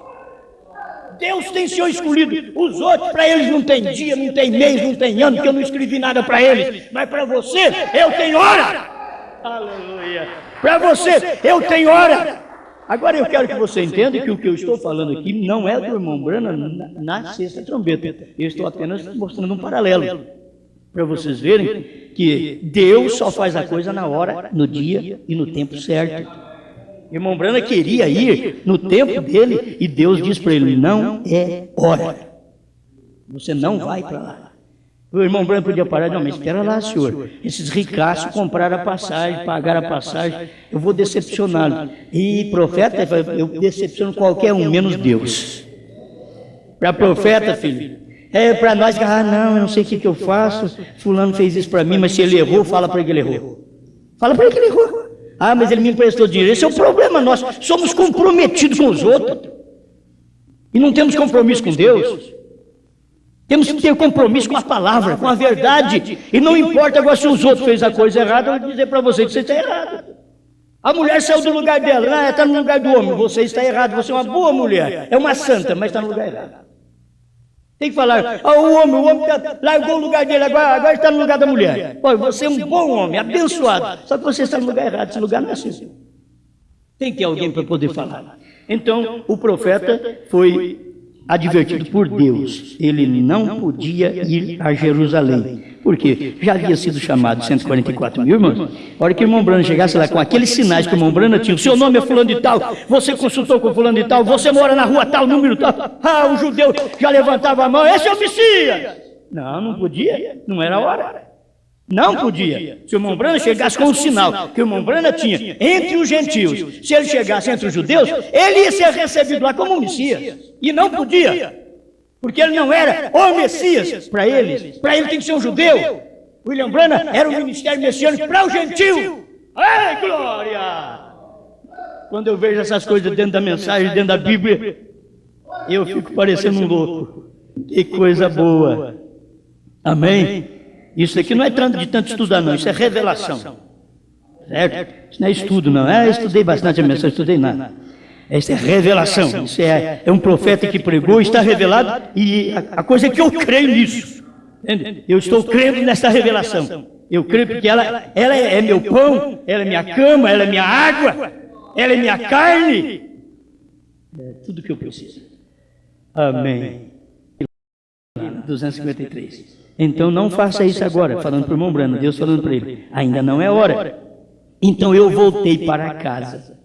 Deus tem Senhor escolhido. Os outros, para eles não tem dia, não tem mês, não tem ano, porque eu não escrevi nada para eles. Mas para você, eu tenho hora. Aleluia. Para você, eu tenho hora. Agora eu quero que você entenda que o que eu estou falando aqui não é do irmão Branham na sexta trombeta. Eu estou apenas mostrando um paralelo. Para vocês verem que Deus só faz a coisa na hora, no dia e no tempo certo. O irmão Branham queria ir no tempo dele e Deus diz para ele: não é hora. Você não vai para lá. O irmão Branham podia parar: não, mas espera lá, senhor. Esses ricaços compraram a passagem, pagaram a passagem, eu vou decepcioná-los. E profeta, eu decepciono qualquer um, menos Deus. Para profeta, filho, é para nós que, não, eu não sei o que eu faço, fulano fez isso para mim, mas se ele errou, fala para ele que ele errou. Fala para ele que ele errou. Mas ele me emprestou dinheiro. Esse é o problema nosso. Somos comprometidos com os outros. E não temos compromisso com Deus. Temos que ter compromisso com a palavra, com a verdade. E não importa agora se os outros fez a coisa errada, eu vou dizer para você que você está errado. A mulher saiu do lugar dela, está no lugar do homem. Você está errado, você é uma boa mulher. É uma santa, mas está no lugar errado. Tem que falar: o homem largou o lugar dele, agora está no lugar da mulher. Você é um bom homem, abençoado. Só que você está no lugar errado, esse lugar não é seu. Tem que ter alguém para poder falar. Então, o profeta foi advertido por Deus. Ele não podia ir a Jerusalém. Por quê? Já havia sido chamado 144 mil, irmãos. A hora que o irmão Branham chegasse lá com aqueles sinais que o irmão Branham tinha: o seu nome é fulano de tal, você consultou com fulano de tal, você mora na rua tal, número tal. O judeu já levantava a mão: esse é o Messias. Não podia, não era a hora. Não podia. Se o irmão Branham chegasse com um sinal que o irmão Branham tinha entre os gentios, se ele chegasse entre os judeus, ele ia ser recebido lá como um Messias. E não podia. Porque ele não era o Messias para eles. Para ele tem que ser um judeu. William Branham era um ministério messiânico para o gentio. Ai, glória! Quando eu vejo essas coisas dentro da mensagem, dentro da Bíblia, eu fico parecendo um louco. Que coisa boa. Amém? Isso aqui não é de tanto estudar, não. Isso é revelação. Certo? Isso não é estudo, não. Eu estudei bastante a mensagem, estudei nada. Essa é revelação. Isso é um profeta que pregou, está revelado, e a coisa é que eu creio nisso. Entende? Eu estou crendo nessa revelação. Eu creio porque ela é meu pão, ela é minha cama, ela é minha água, ela é minha carne. É tudo que eu preciso. Amém. 253. Então não faça isso agora, falando para o irmão Branham, Deus falando para ele: ainda não é hora. Então eu voltei para casa.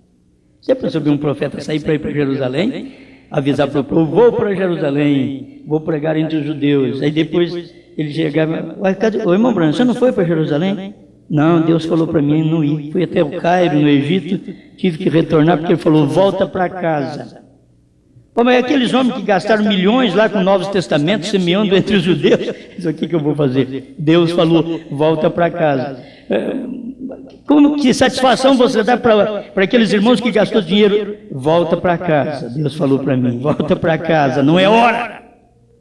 Você pensou que um profeta sair para ir para Jerusalém, avisar para o povo: vou para Jerusalém, vou pregar entre os judeus. Aí depois ele chegava: ô irmão Branham, você não foi para Jerusalém? Não, Deus falou para mim não ir. Fui até o Cairo, no Egito, tive que retornar porque ele falou: volta para casa. Como é aqueles homens que gastaram milhões lá com o Novo Testamento, semeando entre os judeus? Isso aqui que eu vou fazer. Deus falou: volta para casa. Como que satisfação você dá para aqueles irmãos que gastou dinheiro? Volta para casa. Deus falou para mim: volta para casa, não é hora.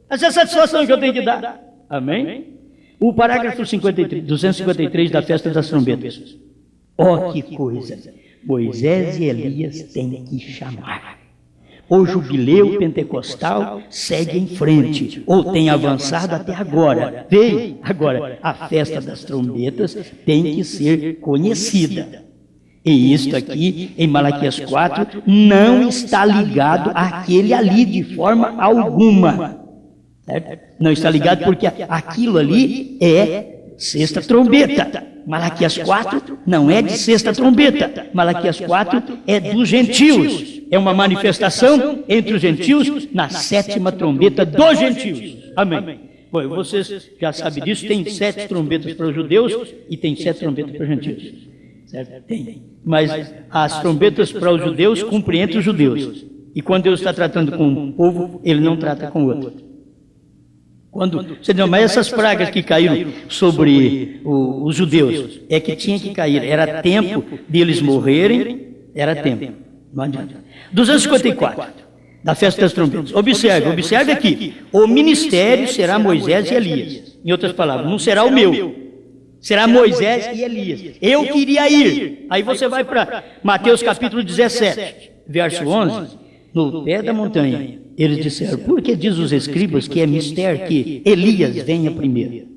Essa é a satisfação que eu tenho que dar. Amém? O parágrafo 253 da festa das trombetas. Que coisa! Moisés e Elias têm que chamar. O jubileu pentecostal segue em frente, ou tem avançado até agora. Veio agora, a festa das trombetas tem que ser conhecida. E isto aqui, em Malaquias 4, não está ligado àquele ali de forma alguma. Certo? Não está ligado porque aquilo ali é sexta trombeta. Malaquias 4 não é de sexta trombeta. Malaquias 4 é dos gentios. É uma manifestação entre os gentios na sétima trombeta dos gentios. Amém. Bom, vocês já sabem disso, tem 7 trombetas para os judeus e tem 7 trombetas para os gentios. Certo? Tem. Mas as trombetas para os judeus cumprem entre os judeus. E quando Deus está tratando com um povo, Ele não trata com o outro. Mas essas pragas que caíram sobre os judeus, é que tinha que cair. Era tempo deles morrerem, era tempo. Não adianta. 254, da festa das trombetas. Observe aqui. O ministério será Moisés e Elias. Em outras palavras, não será o meu. Será Moisés e Elias. Eu queria ir. Aí você vai para Mateus capítulo 17, verso 11. No pé da montanha, eles disseram, por que diz os escribas que é mistério que Elias venha primeiro?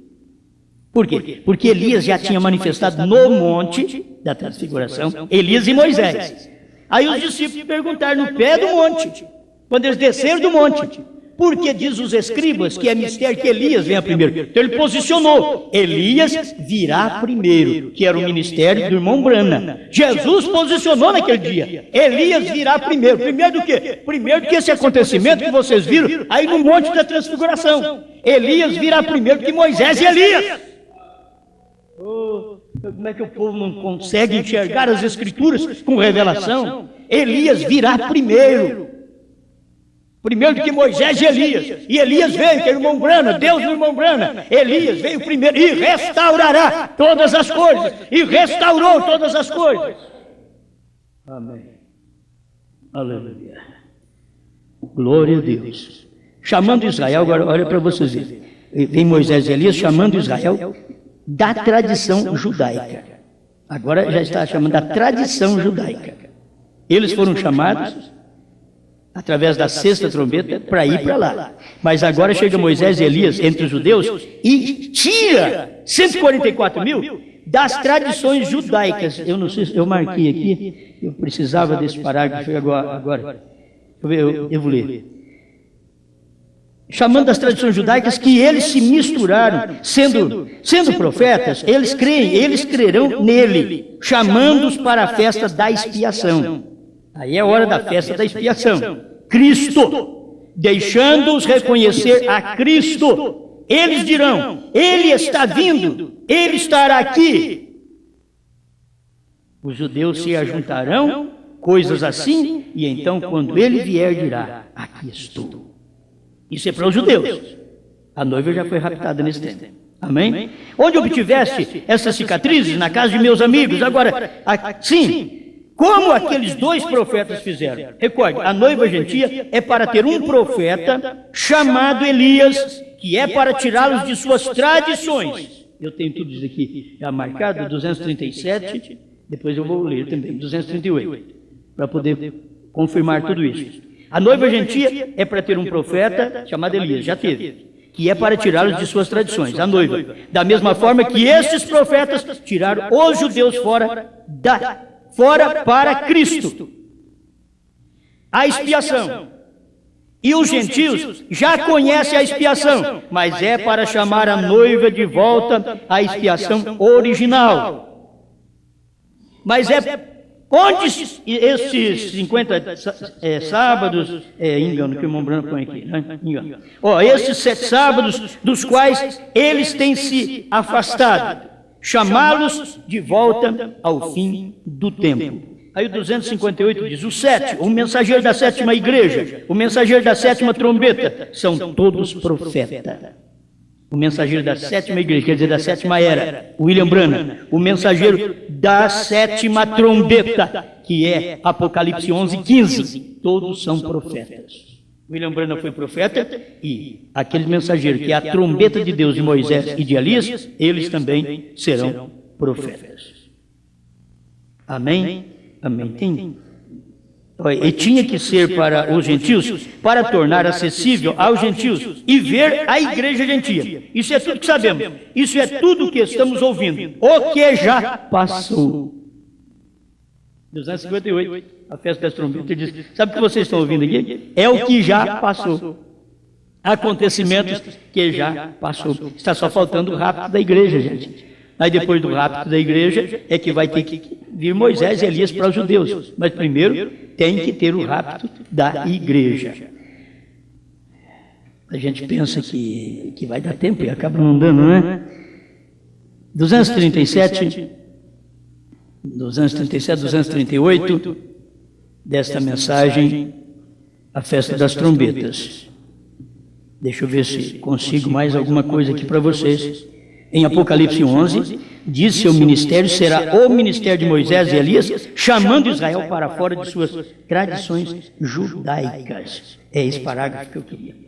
Por quê? Porque Elias já tinha manifestado no monte da transfiguração, Elias e Moisés. Aí os discípulos perguntaram no pé do monte, quando eles desceram do monte, por que diz os escribas que é mistério que Elias venha primeiro? Então ele posicionou, Elias virá primeiro, que era o ministério do irmão Brana. Jesus posicionou naquele dia, Elias virá primeiro. Primeiro do quê? Primeiro do que esse acontecimento que vocês viram aí no monte da transfiguração. Elias virá primeiro que Moisés e Elias. Como é que o povo não consegue enxergar as escrituras com revelação? Elias virá primeiro. Primeiro do que Moisés e Elias. E Elias veio, que é o irmão Brana, Deus do irmão Brana. Elias veio primeiro e restaurará todas as coisas. E restaurou todas as coisas. Amém. Aleluia. Glória a Deus. Chamando Israel, agora olha para vocês verem. Vem Moisés e Elias chamando Israel da tradição judaica. Agora já está chamando da tradição judaica. Eles foram chamados através da sexta trombeta, para ir para lá. Mas agora chega Moisés e Elias entre os judeus e tira 144 mil das tradições judaicas. Eu não sei, eu marquei aqui, eu precisava desse parágrafo agora. Eu vou ler. Chamando das tradições judaicas que eles se misturaram, sendo profetas, eles creem, eles crerão nele, chamando-os para a festa da expiação. Aí é a hora da festa da expiação. Cristo, deixando-os reconhecer a Cristo, eles dirão, Ele está vindo, Ele estará aqui. Os judeus se ajuntarão, coisas assim, e então quando Ele vier dirá, aqui estou. Isso é para os judeus. A noiva já foi raptada nesse tempo. Amém? Onde obtiveste essas cicatrizes? Na casa de meus amigos. Agora, sim. Como aqueles 2 profetas fizeram. Recorde, a noiva gentia é para ter um profeta chamado Elias, que é para tirá-los de suas tradições. Eu tenho tudo isso aqui já marcado, 237, depois eu vou ler também, 238, para poder confirmar tudo isso. A noiva gentia é para ter um profeta chamado Elias, já teve, que é para tirá-los de suas tradições, a noiva. Da mesma forma que esses profetas tiraram os judeus fora para Cristo. A expiação. E os gentios já conhecem a expiação, mas é para chamar a noiva de volta à expiação original. Mas onde esses 50 sábados, engano, que o irmão Branco põe aqui, né? Engano. Esses 7 sábados dos quais eles têm se afastado, chamá-los de volta ao fim do tempo. Aí o 258 diz, o 7, o mensageiro da 7ª igreja, o mensageiro da 7ª trombeta, são todos profetas. O mensageiro da 7ª igreja, quer dizer, da 7ª era, William Branham, o mensageiro da 7ª trombeta, que é Apocalipse 11:15, todos são profetas. William Branham foi profeta e aquele mensageiro que é a trombeta de Deus de Moisés e de Elias, eles também serão profetas. Amém? Amém. E tinha que ser para os gentios, para tornar acessível aos gentios e ver a igreja gentia. Isso é tudo que sabemos. Isso é tudo que estamos ouvindo. O que já passou. 258, a festa das trombetas, ele diz, sabe o que vocês estão ouvindo aqui? É o que já passou. Acontecimentos que já passou. Está só faltando o rapto da igreja, gente. Aí depois do rapto da igreja é que vai ter que vir Moisés e Elias para os judeus. Mas primeiro tem que ter o rapto da igreja. A gente pensa que vai dar tempo e acaba não dando, não é? 237, 238 desta mensagem, a festa das trombetas. Deixa eu ver se consigo mais alguma coisa aqui para vocês. Em Apocalipse 11, diz: seu ministério será o ministério de Moisés e Elias, chamando Israel para fora de suas tradições judaicas. É esse parágrafo que eu queria.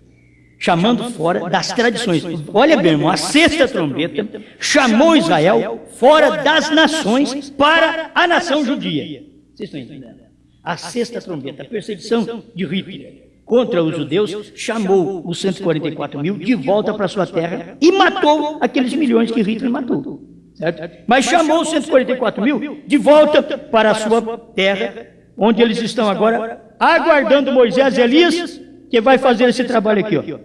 Chamando fora das tradições. Olha bem, irmão, a sexta trombeta chamou Israel fora das nações para a nação judia. Vocês estão entendendo? A sexta trombeta, a perseguição de Hitler contra os judeus, chamou os 144 mil de volta para sua terra e matou aqueles milhões que Hitler matou. Certo? Mas chamou os 144 mil de volta para a sua terra, onde eles estão agora aguardando Moisés e Elias, que vai fazer esse trabalho aqui, ó,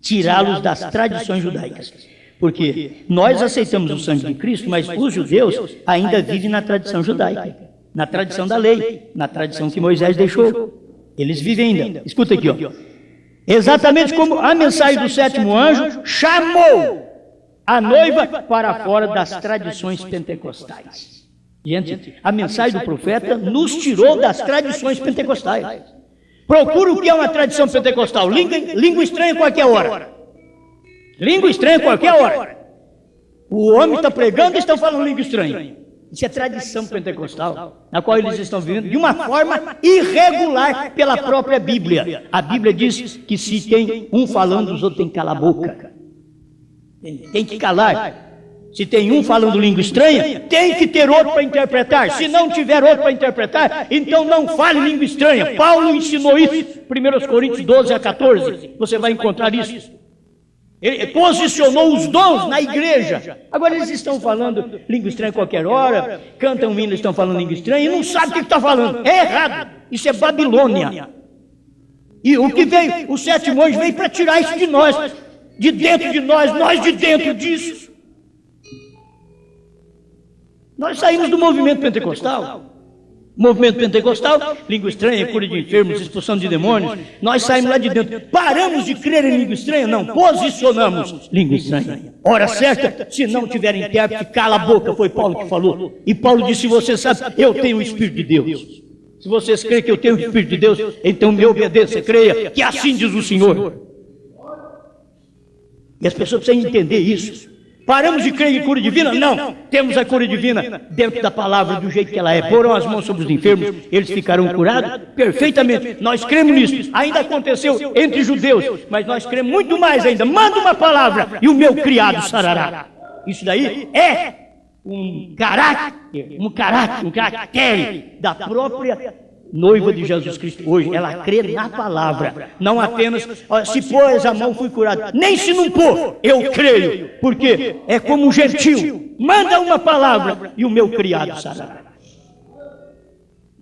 tirá-los das tradições judaicas. Porque nós aceitamos o sangue de Cristo, mas os judeus ainda vivem na tradição judaica, na tradição da lei, na tradição que Moisés deixou. Eles vivem ainda. Escuta aqui, ó. Exatamente como a mensagem do sétimo anjo chamou a noiva para fora das tradições pentecostais. Gente, a mensagem do profeta nos tirou das tradições pentecostais. Procura o que é uma tradição pentecostal. Língua estranha a qualquer hora. Língua estranha a qualquer hora. O homem está pregando e estão falando língua estranha. Isso é tradição pentecostal, na qual eles estão vivendo de uma forma irregular pela própria Bíblia. A Bíblia diz que se tem um falando, os outros têm que calar a boca. Tem que calar. Se tem um falando língua estranha, tem que ter outro para interpretar. Se não tiver outro para interpretar, então não fale língua estranha. Paulo ensinou isso, 1 Coríntios 12 a 14. Você vai encontrar isso. Ele posicionou os dons na igreja. Agora eles estão falando língua estranha a qualquer hora, cantam um hino, estão falando língua estranha e não sabem o que está falando. É errado. Isso é Babilônia. E o que veio, o sétimo anjo veio para tirar isso de nós, de dentro de nós de dentro disso. Nós saímos do movimento pentecostal. Movimento pentecostal, língua estranha, cura de enfermos, expulsão de demônios. Nós saímos lá de dentro. Paramos de crer em língua estranha? Não, posicionamos língua estranha. Hora certa, se não tiver intérprete, cala a boca, foi Paulo que falou. E Paulo disse, você sabe, eu tenho o Espírito de Deus. Se vocês creem que eu tenho o Espírito de Deus, então me obedeça, creia, que assim diz o Senhor. E as pessoas precisam entender isso. Paramos de crer em cura divina? Não. Temos a cura divina dentro da palavra, do jeito que ela é. Porão as mãos sobre os enfermos, eles ficarão curados perfeitamente. Nós cremos nisso. Ainda aconteceu entre judeus, mas nós cremos muito mais ainda. Manda uma palavra e o meu criado sarará. Isso daí é um caráter da própria noiva de Jesus Cristo hoje. Ela crê na palavra, não apenas se pôs a mão fui curado, nem se não pôr, eu creio, porque é como um gentil, manda uma palavra e o meu criado sarará.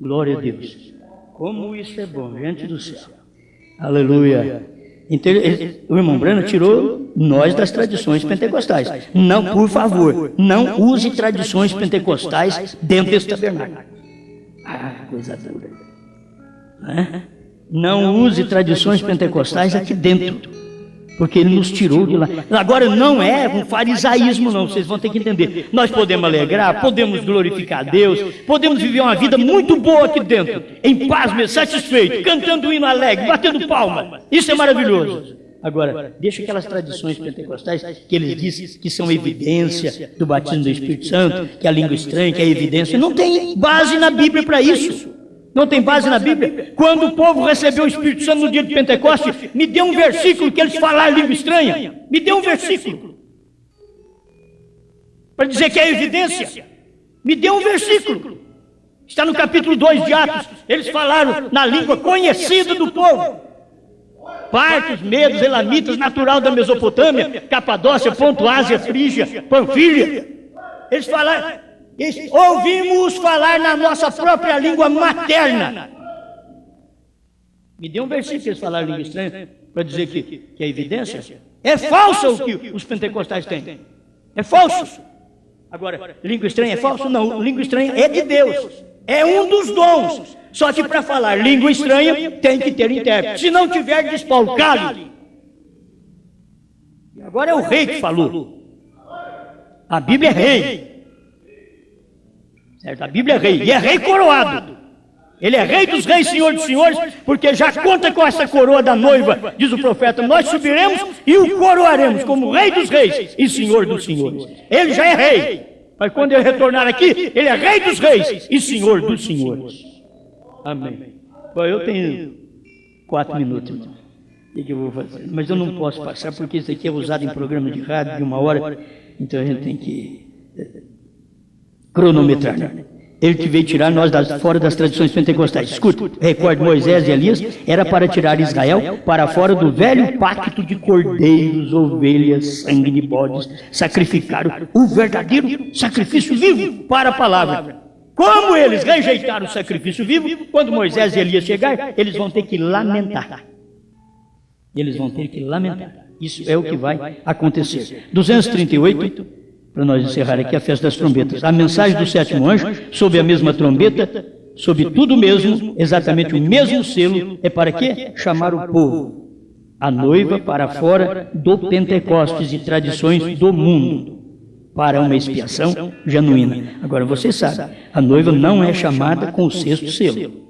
Glória a Deus, como isso é bom, gente do céu, aleluia. Então, o irmão Brana tirou nós das tradições pentecostais. Não, por favor, não use tradições pentecostais dentro desse tabernáculo. Ah, coisa dura. Não use tradições pentecostais aqui dentro, porque ele nos tirou de lá. Agora não é um farisaísmo não, vocês vão ter que entender. Nós podemos alegrar, podemos glorificar a Deus, podemos viver uma vida muito boa aqui dentro, em paz, mesmo, satisfeito, cantando hino alegre, batendo palma. Isso é maravilhoso. Agora, deixa aquelas tradições pentecostais que eles dizem que são evidência do batismo do Espírito Santo, que a língua estranha, que é evidência. Não tem base na Bíblia para isso. Não tem base na Bíblia. Quando o povo recebeu o Espírito Santo no dia de Pentecostes, me dê um versículo que eles falaram língua estranha. Me dê um versículo. Para dizer que é evidência. Me dê um versículo. Está no capítulo 2 de Atos. Eles falaram na língua conhecida do povo. Partos, medos, elamitas, natural da Mesopotâmia, Capadócia, Ponto, Ásia, Frígia, Panfilha. Eles falaram Ouvimos falar na nossa própria língua materna. Me dê um versículo que eles falaram língua estranha para dizer que é evidência. É falso o que os pentecostais têm. É falso. Agora, língua estranha é falso? Não, língua estranha é de Deus. É um dos dons. Só que para falar língua estranha tem que ter intérprete. Se não tiver, diz Paulo, cale. E agora é o rei que falou. A Bíblia é rei. Certo? A Bíblia é rei. E é rei coroado. Ele é rei dos reis, senhor dos senhores, porque já conta com essa coroa da noiva, diz o profeta. Nós subiremos e o coroaremos como rei dos reis e senhor dos senhores. Ele já é rei. Mas quando ele retornar aqui, ele é rei dos reis e senhor dos senhores. Amém. Bom, eu tenho 4 minutos. O que eu vou fazer? Mas eu não posso passar, porque isso aqui é usado em programa de rádio de 1 hora. Então a gente tem que cronometrar, né? Ele que veio tirar nós fora das tradições pentecostais. Escuta, recorde Moisés e Elias, era para tirar Israel para fora do velho pacto de cordeiros, ovelhas, sangue de bodes. Sacrificaram o verdadeiro sacrifício vivo para a palavra. Como eles rejeitaram o sacrifício vivo, quando Moisés e Elias chegarem, eles vão ter que lamentar. Eles vão ter que lamentar. Isso é o que vai acontecer. 238. Para nós encerrar aqui a festa das trombetas. A mensagem do 7º anjo, sob a mesma trombeta, sob tudo mesmo, exatamente o mesmo selo, é para quê? Chamar o povo, a noiva, para fora do Pentecostes e tradições do mundo, para uma expiação genuína. Agora, você sabe, a noiva não é chamada com o 6º selo.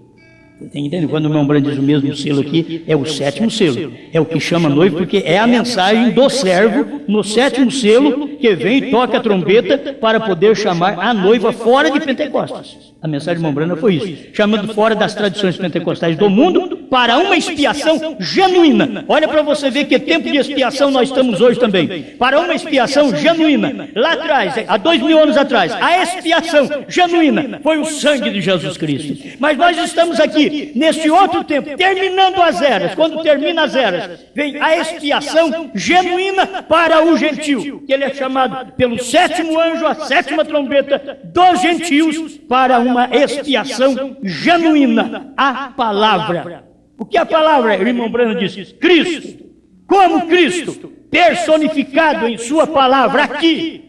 Você tem que entender? Quando o irmão Branco diz o mesmo selo aqui, é o 7º selo. É o que chama noivo, porque é a mensagem do servo no 7º selo que vem e toca a trombeta para poder chamar a noiva fora de Pentecostes. A mensagem do irmão Branco foi isso, chamando fora das tradições pentecostais do mundo para uma expiação genuína. Olha para você ver que tempo de expiação nós estamos hoje também. Para uma expiação genuína. Lá atrás, há 2000 anos atrás, a expiação genuína foi o sangue de Jesus Cristo. Mas nós estamos aqui, neste outro tempo, terminando as eras. Quando termina as eras, vem a expiação genuína para o gentio, que ele é chamado pelo 7º anjo, a 7ª trombeta dos gentios, para uma expiação genuína, a palavra. O que é a palavra? O irmão Brano diz, Cristo. Como Cristo, personificado em sua palavra aqui.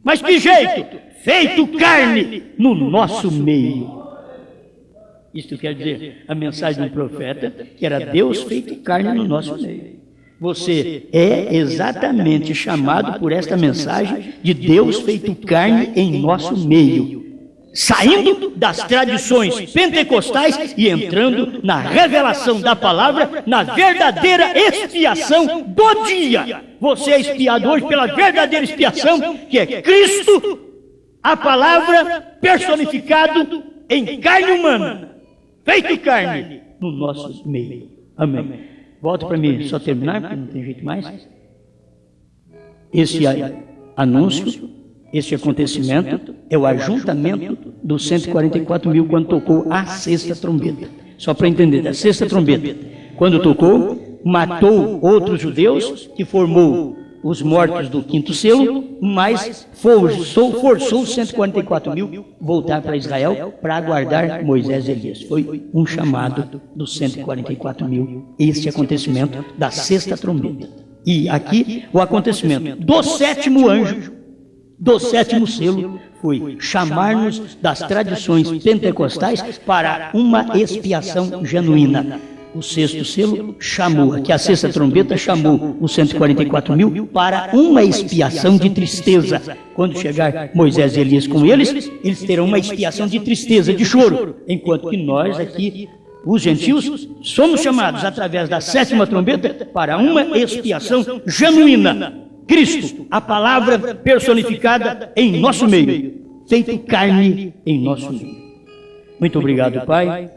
Mas que jeito? Feito carne no nosso meio. Isto quer dizer, a mensagem do profeta, que era Deus feito carne no nosso meio. Você é exatamente chamado por esta mensagem de Deus feito carne em nosso meio. Saindo das tradições pentecostais e entrando na revelação da palavra, na verdadeira expiação do dia. Você é expiado hoje pela verdadeira expiação, que é Cristo, a palavra personificado em carne humana, feito carne no nosso meio. Amém. Volta para mim, só terminar, porque não tem jeito mais. Esse anúncio, este acontecimento, é o ajuntamento dos 144 mil quando tocou a 6ª trombeta. Só para entender, a 6ª trombeta, quando tocou, matou outros judeus, que formou os mortos do 5º selo, mas forçou os 144 mil voltar para Israel para aguardar Moisés e Elias. Foi um chamado dos 144 mil, este acontecimento da 6ª trombeta. E aqui o acontecimento do 7º anjo, do 7º selo, foi chamar-nos das tradições pentecostais para uma expiação genuína. O 6º selo chamou, que a 6ª trombeta chamou os 144 mil para uma expiação de tristeza. Quando chegar Moisés e Elias com eles, eles terão uma expiação de tristeza, de choro, enquanto que nós aqui, os gentios, somos chamados através da 7ª trombeta para uma expiação genuína. Cristo, a palavra personificada em nosso meio, feito carne em nosso meio. Muito obrigado, Pai,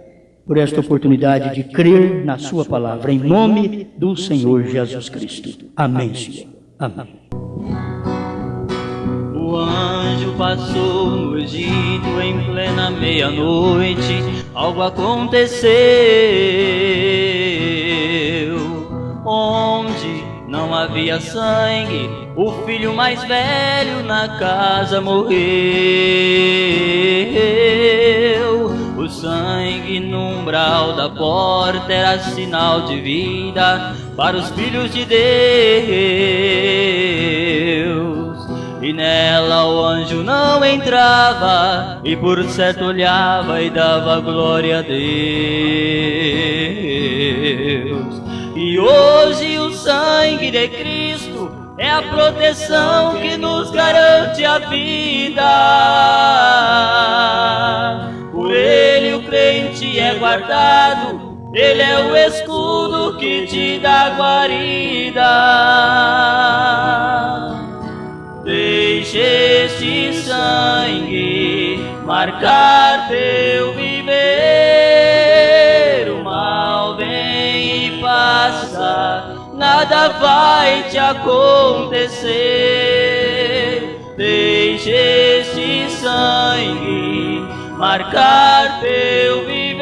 por esta oportunidade de crer na sua palavra, em nome do Senhor Jesus Cristo. Amém, Senhor. Amém. O anjo passou no Egito em plena meia-noite, algo aconteceu, onde não havia sangue, o filho mais velho na casa morreu. O sangue no umbral da porta era sinal de vida para os filhos de Deus. E nela o anjo não entrava, e por certo olhava e dava glória a Deus. E hoje o sangue de Cristo é a proteção que nos garante a vida. Por ele o crente é guardado, ele é o escudo que te dá guarida. Deixe este sangue marcar teu viver. O mal vem e passa, nada vai te acontecer. Deixe este sangue marcar teu viver.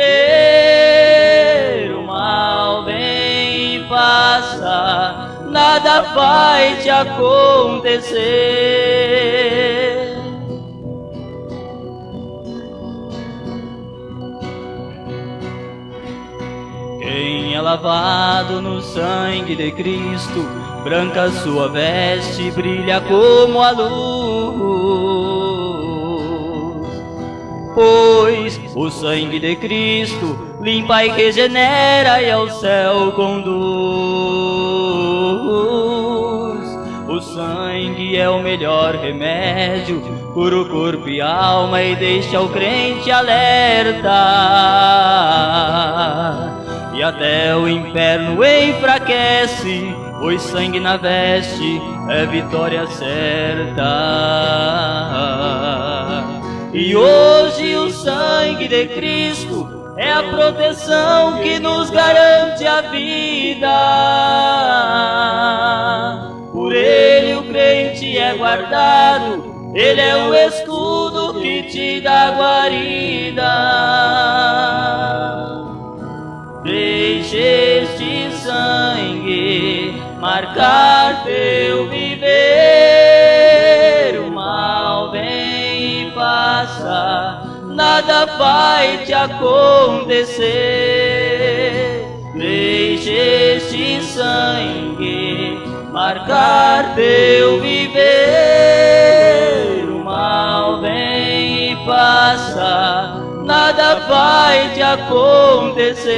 O mal vem e passa, nada vai te acontecer. Quem é lavado no sangue de Cristo, branca sua veste, brilha como a luz. Pois o sangue de Cristo limpa e regenera e ao céu conduz. O sangue é o melhor remédio, cura o corpo e alma e deixa o crente alerta. E até o inferno enfraquece, pois sangue na veste é vitória certa. E hoje o sangue de Cristo é a proteção que nos garante a vida. Por ele o crente é guardado, ele é o escudo que te dá guarida. Deixe este sangue marcar teu viver. O mal vem e passa, nada vai te acontecer. Deixe este sangue marcar teu viver. O mal vem e passa, nada vai te acontecer.